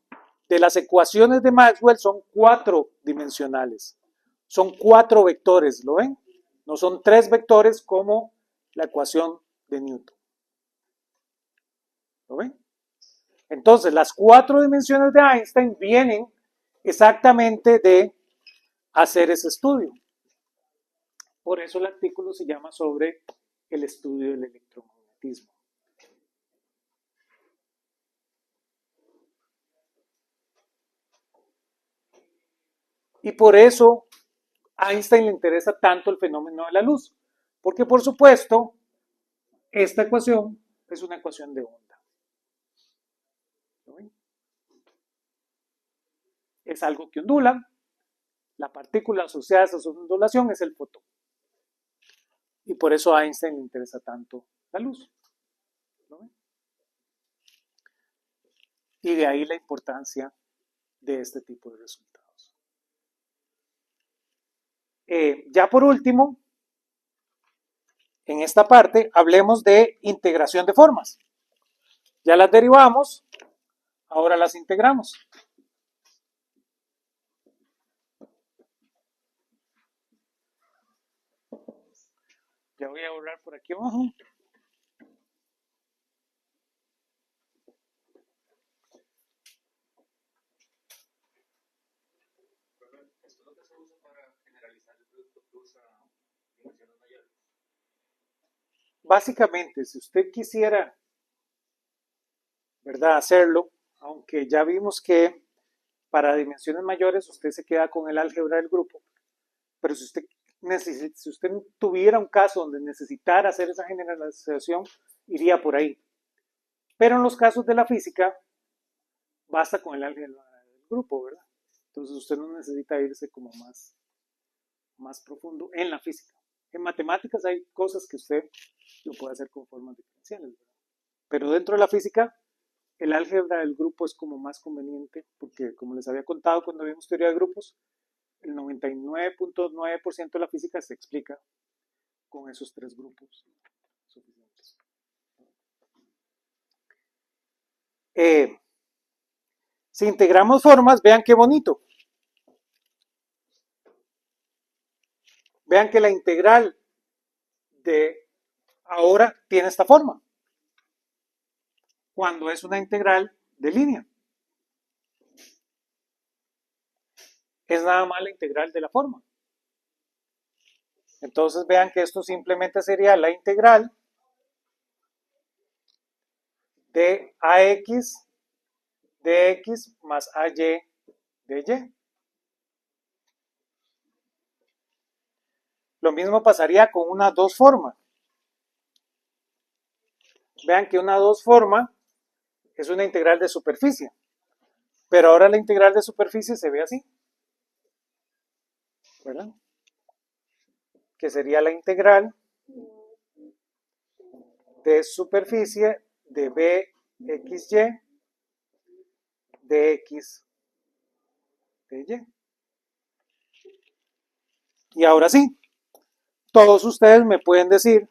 de las ecuaciones de Maxwell son 4 dimensionales. Son 4 vectores, ¿lo ven? No son 3 vectores como la ecuación de Newton. ¿Lo ven? Entonces, las 4 dimensiones de Einstein vienen exactamente de hacer ese estudio. Por eso el artículo se llama sobre el estudio del electromagnetismo. Y por eso a Einstein le interesa tanto el fenómeno de la luz, porque por supuesto esta ecuación es una ecuación de onda. Es algo que ondula, la partícula asociada a esa ondulación es el fotón. Y por eso a Einstein le interesa tanto la luz. Y de ahí la importancia de este tipo de resultados. Ya por último, en esta parte, hablemos de integración de formas. Ya las derivamos, ahora las integramos. Ya voy a borrar por aquí abajo. ¿Esto es lo que se usa para generalizar el producto plus a dimensiones mayores? Básicamente, si usted quisiera, ¿verdad?, hacerlo, aunque ya vimos que para dimensiones mayores usted se queda con el álgebra del grupo, pero si usted tuviera un caso donde necesitara hacer esa generalización, iría por ahí. Pero en los casos de la física, basta con el álgebra del grupo, ¿verdad? Entonces usted no necesita irse como más profundo en la física. En matemáticas hay cosas que usted lo puede hacer con formas diferenciales, ¿verdad? Pero dentro de la física, el álgebra del grupo es como más conveniente, porque como les había contado cuando vimos teoría de grupos, el 99.9% de la física se explica con esos 3 grupos suficientes. Si integramos formas, vean qué bonito. Vean que la integral de ahora tiene esta forma, cuando es una integral de línea. Es nada más la integral de la forma. Entonces vean que esto simplemente sería la integral de AX de X más AY de Y. Lo mismo pasaría con una 2 forma. Vean que una 2 forma es una integral de superficie. Pero ahora la integral de superficie se ve así, ¿verdad? Que sería la integral de superficie de BXY de X de Y. Y ahora sí, todos ustedes me pueden decir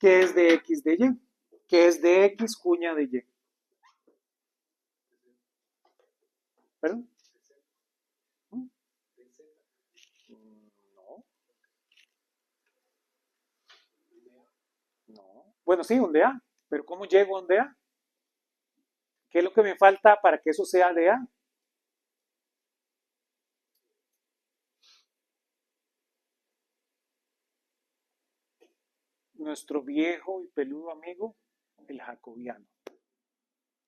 ¿Qué es de X de Y? ¿Qué es de X cuña de Y? ¿Perdón? ¿Mm? No, no. Bueno, sí, un de A. Pero ¿cómo llego a un de A? ¿Qué es lo que me falta para que eso sea de A? Nuestro viejo y peludo amigo, el jacobiano.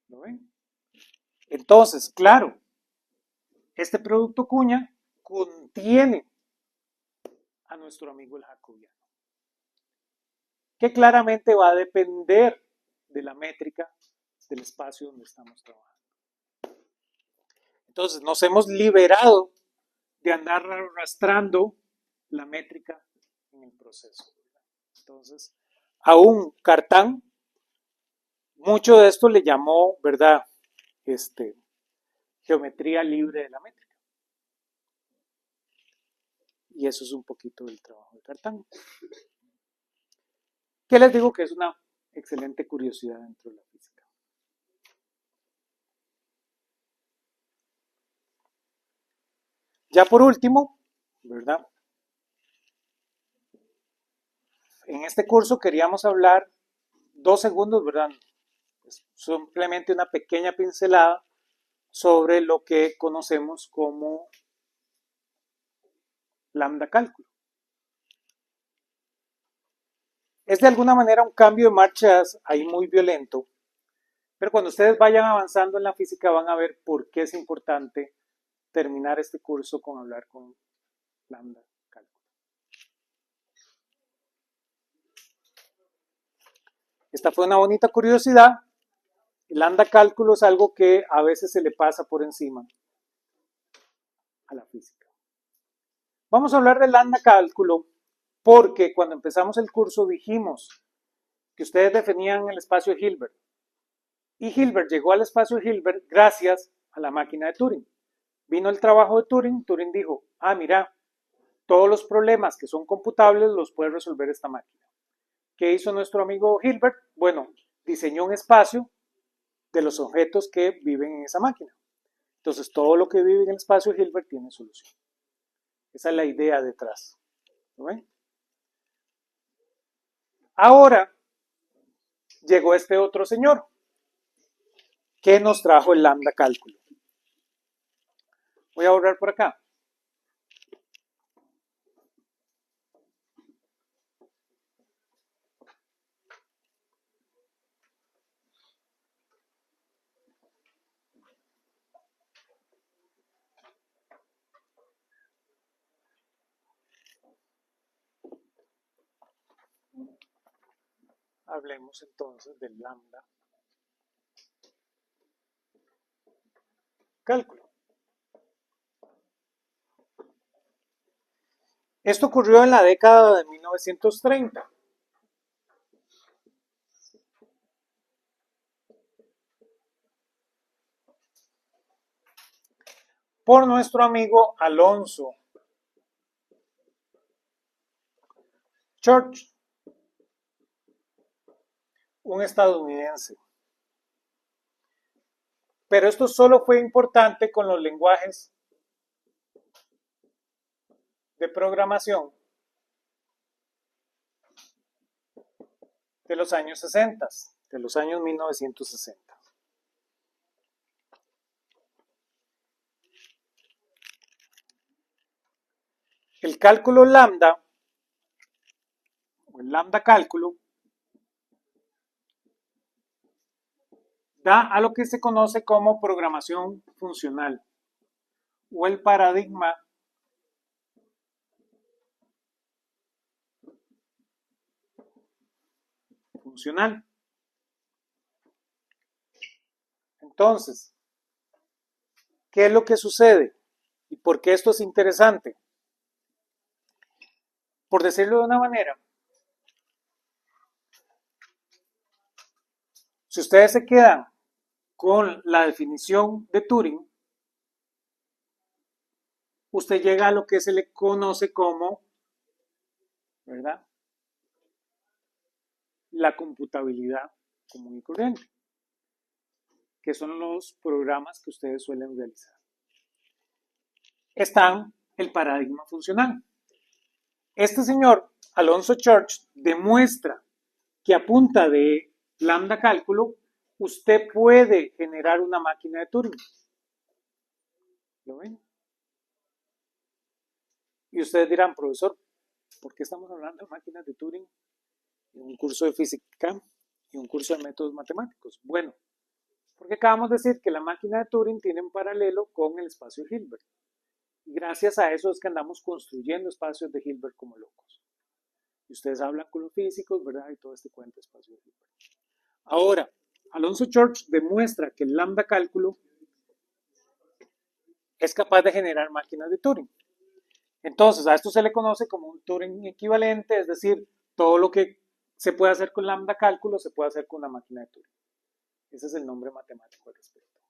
¿Lo ven? Entonces, claro, este producto cuña contiene a nuestro amigo el jacobiano, que claramente va a depender de la métrica del espacio donde estamos trabajando. Entonces, nos hemos liberado de andar arrastrando la métrica en el proceso. Entonces, aún Cartán, mucho de esto le llamó, ¿verdad? Geometría libre de la métrica. Y eso es un poquito del trabajo de Cartán. Que les digo que es una excelente curiosidad dentro de la física. Ya por último, ¿verdad? En este curso queríamos hablar 2 segundos, ¿verdad? Es simplemente una pequeña pincelada sobre lo que conocemos como lambda cálculo. Es de alguna manera un cambio de marchas ahí muy violento, pero cuando ustedes vayan avanzando en la física van a ver por qué es importante terminar este curso con hablar con lambda cálculo. Esta fue una bonita curiosidad. El lambda cálculo es algo que a veces se le pasa por encima a la física. Vamos a hablar del lambda cálculo porque cuando empezamos el curso dijimos que ustedes definían el espacio de Hilbert. Y Hilbert llegó al espacio de Hilbert gracias a la máquina de Turing. Vino el trabajo de Turing, Turing dijo, mira, todos los problemas que son computables los puede resolver esta máquina. ¿Qué hizo nuestro amigo Hilbert? Bueno, diseñó un espacio de los objetos que viven en esa máquina. Entonces, todo lo que vive en el espacio de Hilbert tiene solución. Esa es la idea detrás. ¿Lo ven? Ahora llegó este otro señor que nos trajo el lambda cálculo. Voy a borrar por acá. Hablemos entonces del lambda cálculo. Esto ocurrió en la década de 1930. Por nuestro amigo Alonso Church, un estadounidense. Pero esto solo fue importante con los lenguajes de programación de los años 60, de los años 1960. El cálculo lambda, o el lambda cálculo, da a lo que se conoce como programación funcional o el paradigma funcional. Entonces, ¿qué es lo que sucede? ¿Y por qué esto es interesante? Por decirlo de una manera, si ustedes se quedan con la definición de Turing, usted llega a lo que se le conoce como, ¿verdad? la computabilidad común y corriente, que son los programas que ustedes suelen realizar. Está el paradigma funcional. Este señor, Alonzo Church, demuestra que a punta de lambda cálculo, usted puede generar una máquina de Turing. ¿Lo ven? Y ustedes dirán, profesor, ¿por qué estamos hablando de máquinas de Turing en un curso de física y un curso de métodos matemáticos? Bueno, porque acabamos de decir que la máquina de Turing tiene un paralelo con el espacio de Hilbert. Y gracias a eso es que andamos construyendo espacios de Hilbert como locos. Y ustedes hablan con los físicos, ¿verdad? Y todo este cuento de espacio de Hilbert. Ahora, Alonzo Church demuestra que el lambda cálculo es capaz de generar máquinas de Turing. Entonces, a esto se le conoce como un Turing equivalente, es decir, todo lo que se puede hacer con lambda cálculo se puede hacer con una máquina de Turing. Ese es el nombre matemático al respecto.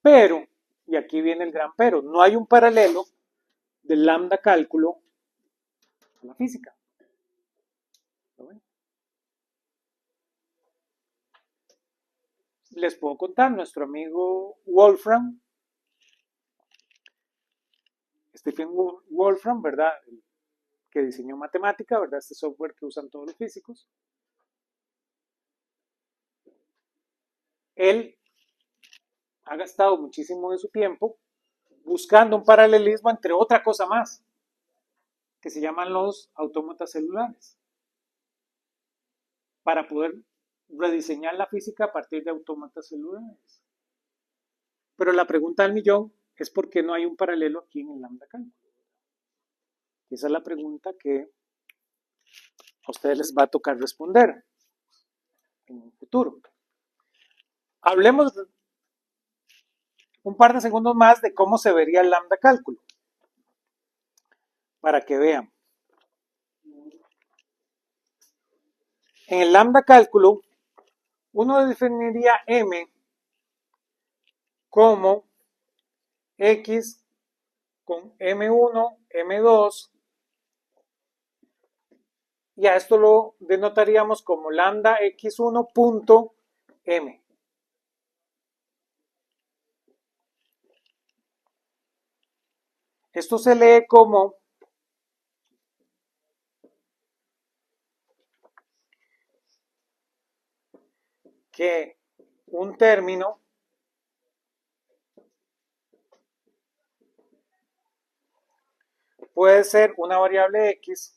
Pero, y aquí viene el gran pero, no hay un paralelo del lambda cálculo a la física. ¿Lo ven? Les puedo contar, nuestro amigo Wolfram, Stephen Wolfram, ¿verdad? El que diseñó matemática, ¿verdad? Este software que usan todos los físicos. Él ha gastado muchísimo de su tiempo buscando un paralelismo entre otra cosa más, que se llaman los autómatas celulares, para poder rediseñar la física a partir de autómatas celulares. Pero la pregunta del millón es ¿por qué no hay un paralelo aquí en el lambda cálculo? Esa es la pregunta que a ustedes les va a tocar responder en un futuro. Hablemos un par de segundos más de cómo se vería el lambda cálculo, para que vean. En el lambda cálculo, uno definiría M como X con M1, M2, y a esto lo denotaríamos como lambda X1 punto M. Esto se lee como que un término puede ser una variable X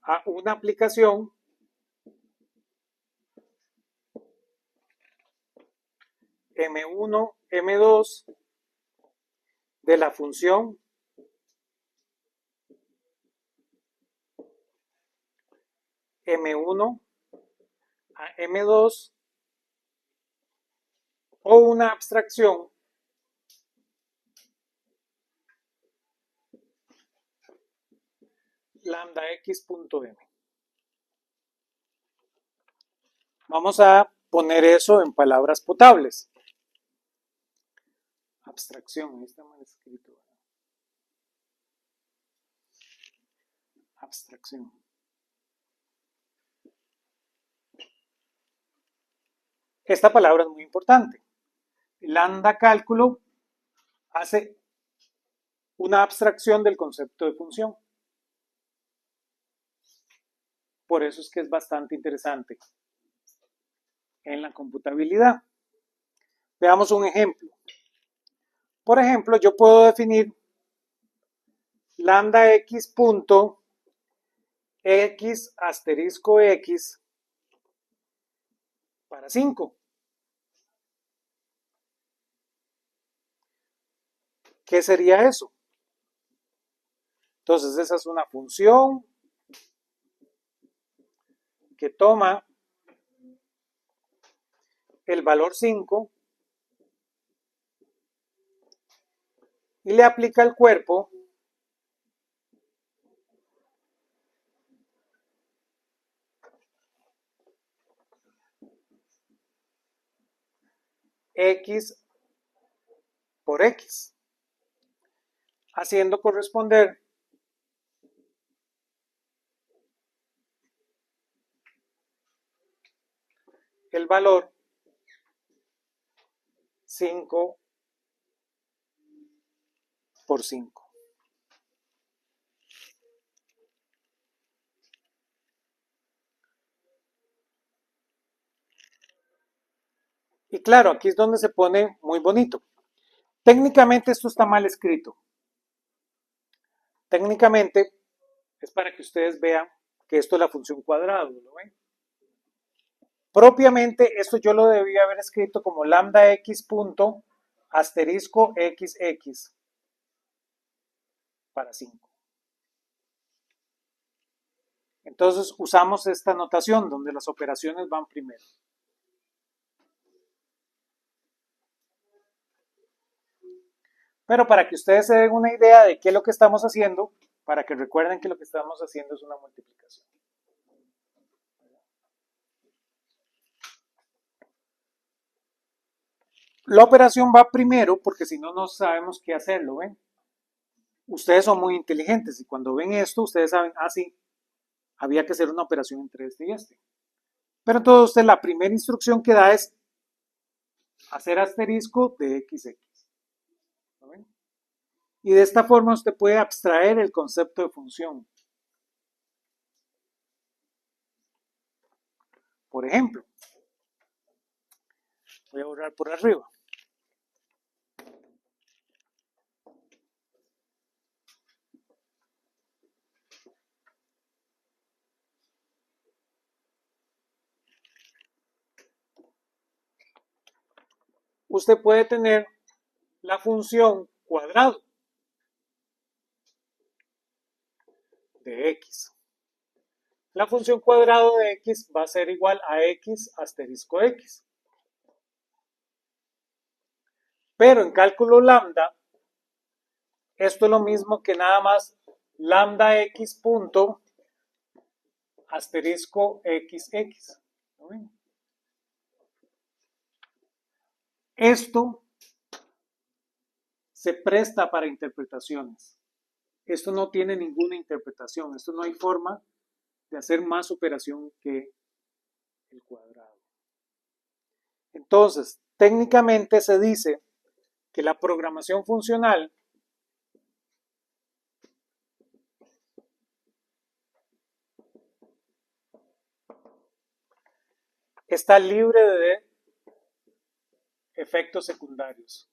a una aplicación M1, M2 de la función M1 a M2 o una abstracción lambda x.m. Vamos a poner eso en palabras potables. Abstracción, ahí está mal escrito. Abstracción. Esta palabra es muy importante. Lambda cálculo hace una abstracción del concepto de función. Por eso es que es bastante interesante en la computabilidad. Veamos un ejemplo. Por ejemplo, yo puedo definir lambda x punto x asterisco x para 5. ¿Qué sería eso? Entonces esa es una función que toma el valor 5 y le aplica el cuerpo x por x, haciendo corresponder el valor 5 por 5. Y claro, aquí es donde se pone muy bonito. Técnicamente esto está mal escrito. Técnicamente es para que ustedes vean que esto es la función cuadrada, ¿lo ven? Propiamente esto yo lo debía haber escrito como lambda x punto asterisco xx para 5. Entonces usamos esta notación donde las operaciones van primero. Pero para que ustedes se den una idea de qué es lo que estamos haciendo, para que recuerden que lo que estamos haciendo es una multiplicación. La operación va primero porque si no, no sabemos qué hacerlo, ¿ven? Ustedes son muy inteligentes y cuando ven esto, ustedes saben, sí, había que hacer una operación entre este y este. Pero entonces usted la primera instrucción que da es hacer asterisco de xx. ¿Lo ven? Y de esta forma usted puede abstraer el concepto de función. Por ejemplo, voy a borrar por arriba. Usted puede tener la función cuadrado de x. La función cuadrado de x va a ser igual a x asterisco x. Pero en cálculo lambda, esto es lo mismo que nada más lambda x punto asterisco xx. ¿No ven? Esto se presta para interpretaciones. Esto no tiene ninguna interpretación. Esto no hay forma de hacer más operación que el cuadrado. Entonces, técnicamente se dice que la programación funcional está libre de efectos secundarios.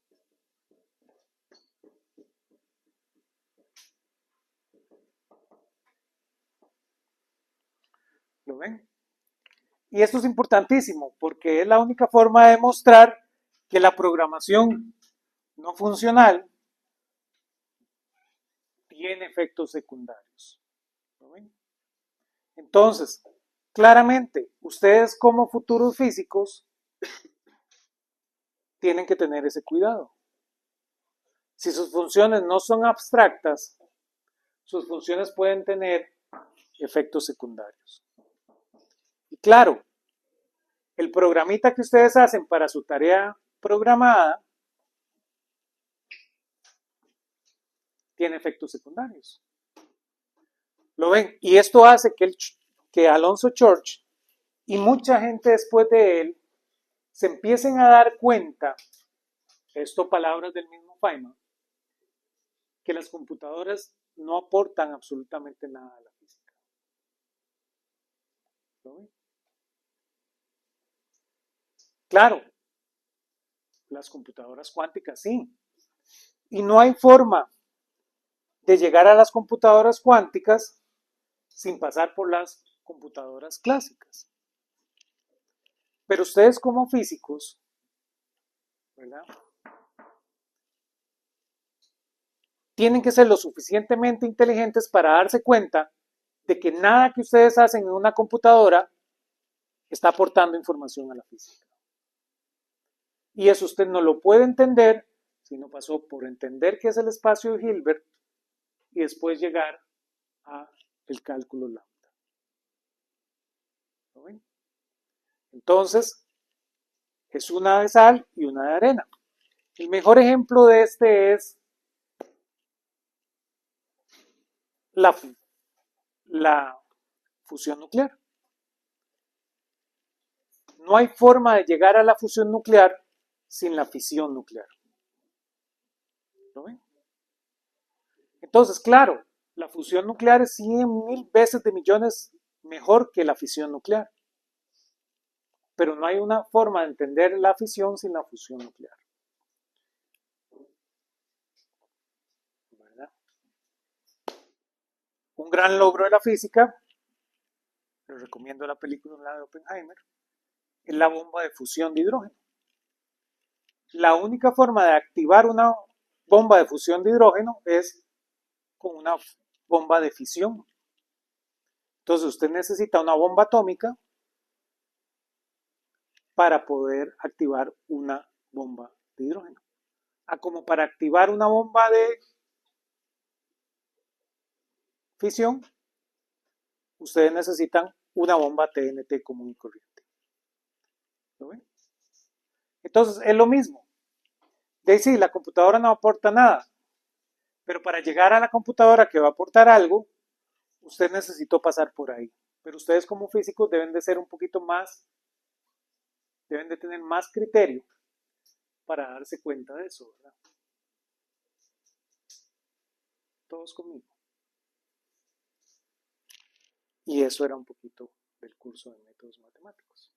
¿Lo ven? Y esto es importantísimo porque es la única forma de demostrar que la programación no funcional tiene efectos secundarios. ¿Lo ven? Entonces, claramente, ustedes como futuros físicos tienen que tener ese cuidado. Si sus funciones no son abstractas, sus funciones pueden tener efectos secundarios. Y claro, el programita que ustedes hacen para su tarea programada tiene efectos secundarios. ¿Lo ven? Y esto hace que Alonzo Church y mucha gente después de él se empiecen a dar cuenta, esto palabras del mismo Feynman, que las computadoras no aportan absolutamente nada a la física. ¿Lo ven? Claro, las computadoras cuánticas sí. Y no hay forma de llegar a las computadoras cuánticas sin pasar por las computadoras clásicas. Pero ustedes como físicos, ¿verdad? Tienen que ser lo suficientemente inteligentes para darse cuenta de que nada que ustedes hacen en una computadora está aportando información a la física. Y eso usted no lo puede entender si no pasó por entender qué es el espacio de Hilbert y después llegar a el cálculo lambda. ¿Lo ven? Entonces, es una de sal y una de arena. El mejor ejemplo de este es la fusión nuclear. No hay forma de llegar a la fusión nuclear sin la fisión nuclear. ¿Lo ven? Entonces, claro, la fusión nuclear es 100.000 veces de millones mejor que la fisión nuclear. Pero no hay una forma de entender la fisión sin la fusión nuclear. ¿Verdad? Un gran logro de la física, les recomiendo la película de Oppenheimer, es la bomba de fusión de hidrógeno. La única forma de activar una bomba de fusión de hidrógeno es con una bomba de fisión. Entonces usted necesita una bomba atómica para poder activar una bomba de hidrógeno. Como para activar una bomba de fisión, ustedes necesitan una bomba TNT común y corriente. ¿Lo ven? Entonces es lo mismo. De ahí sí, la computadora no aporta nada, pero para llegar a la computadora que va a aportar algo, usted necesitó pasar por ahí. Pero ustedes como físicos deben de ser un poquito más, deben de tener más criterio para darse cuenta de eso, ¿verdad? Todos conmigo. Y eso era un poquito del curso de métodos matemáticos.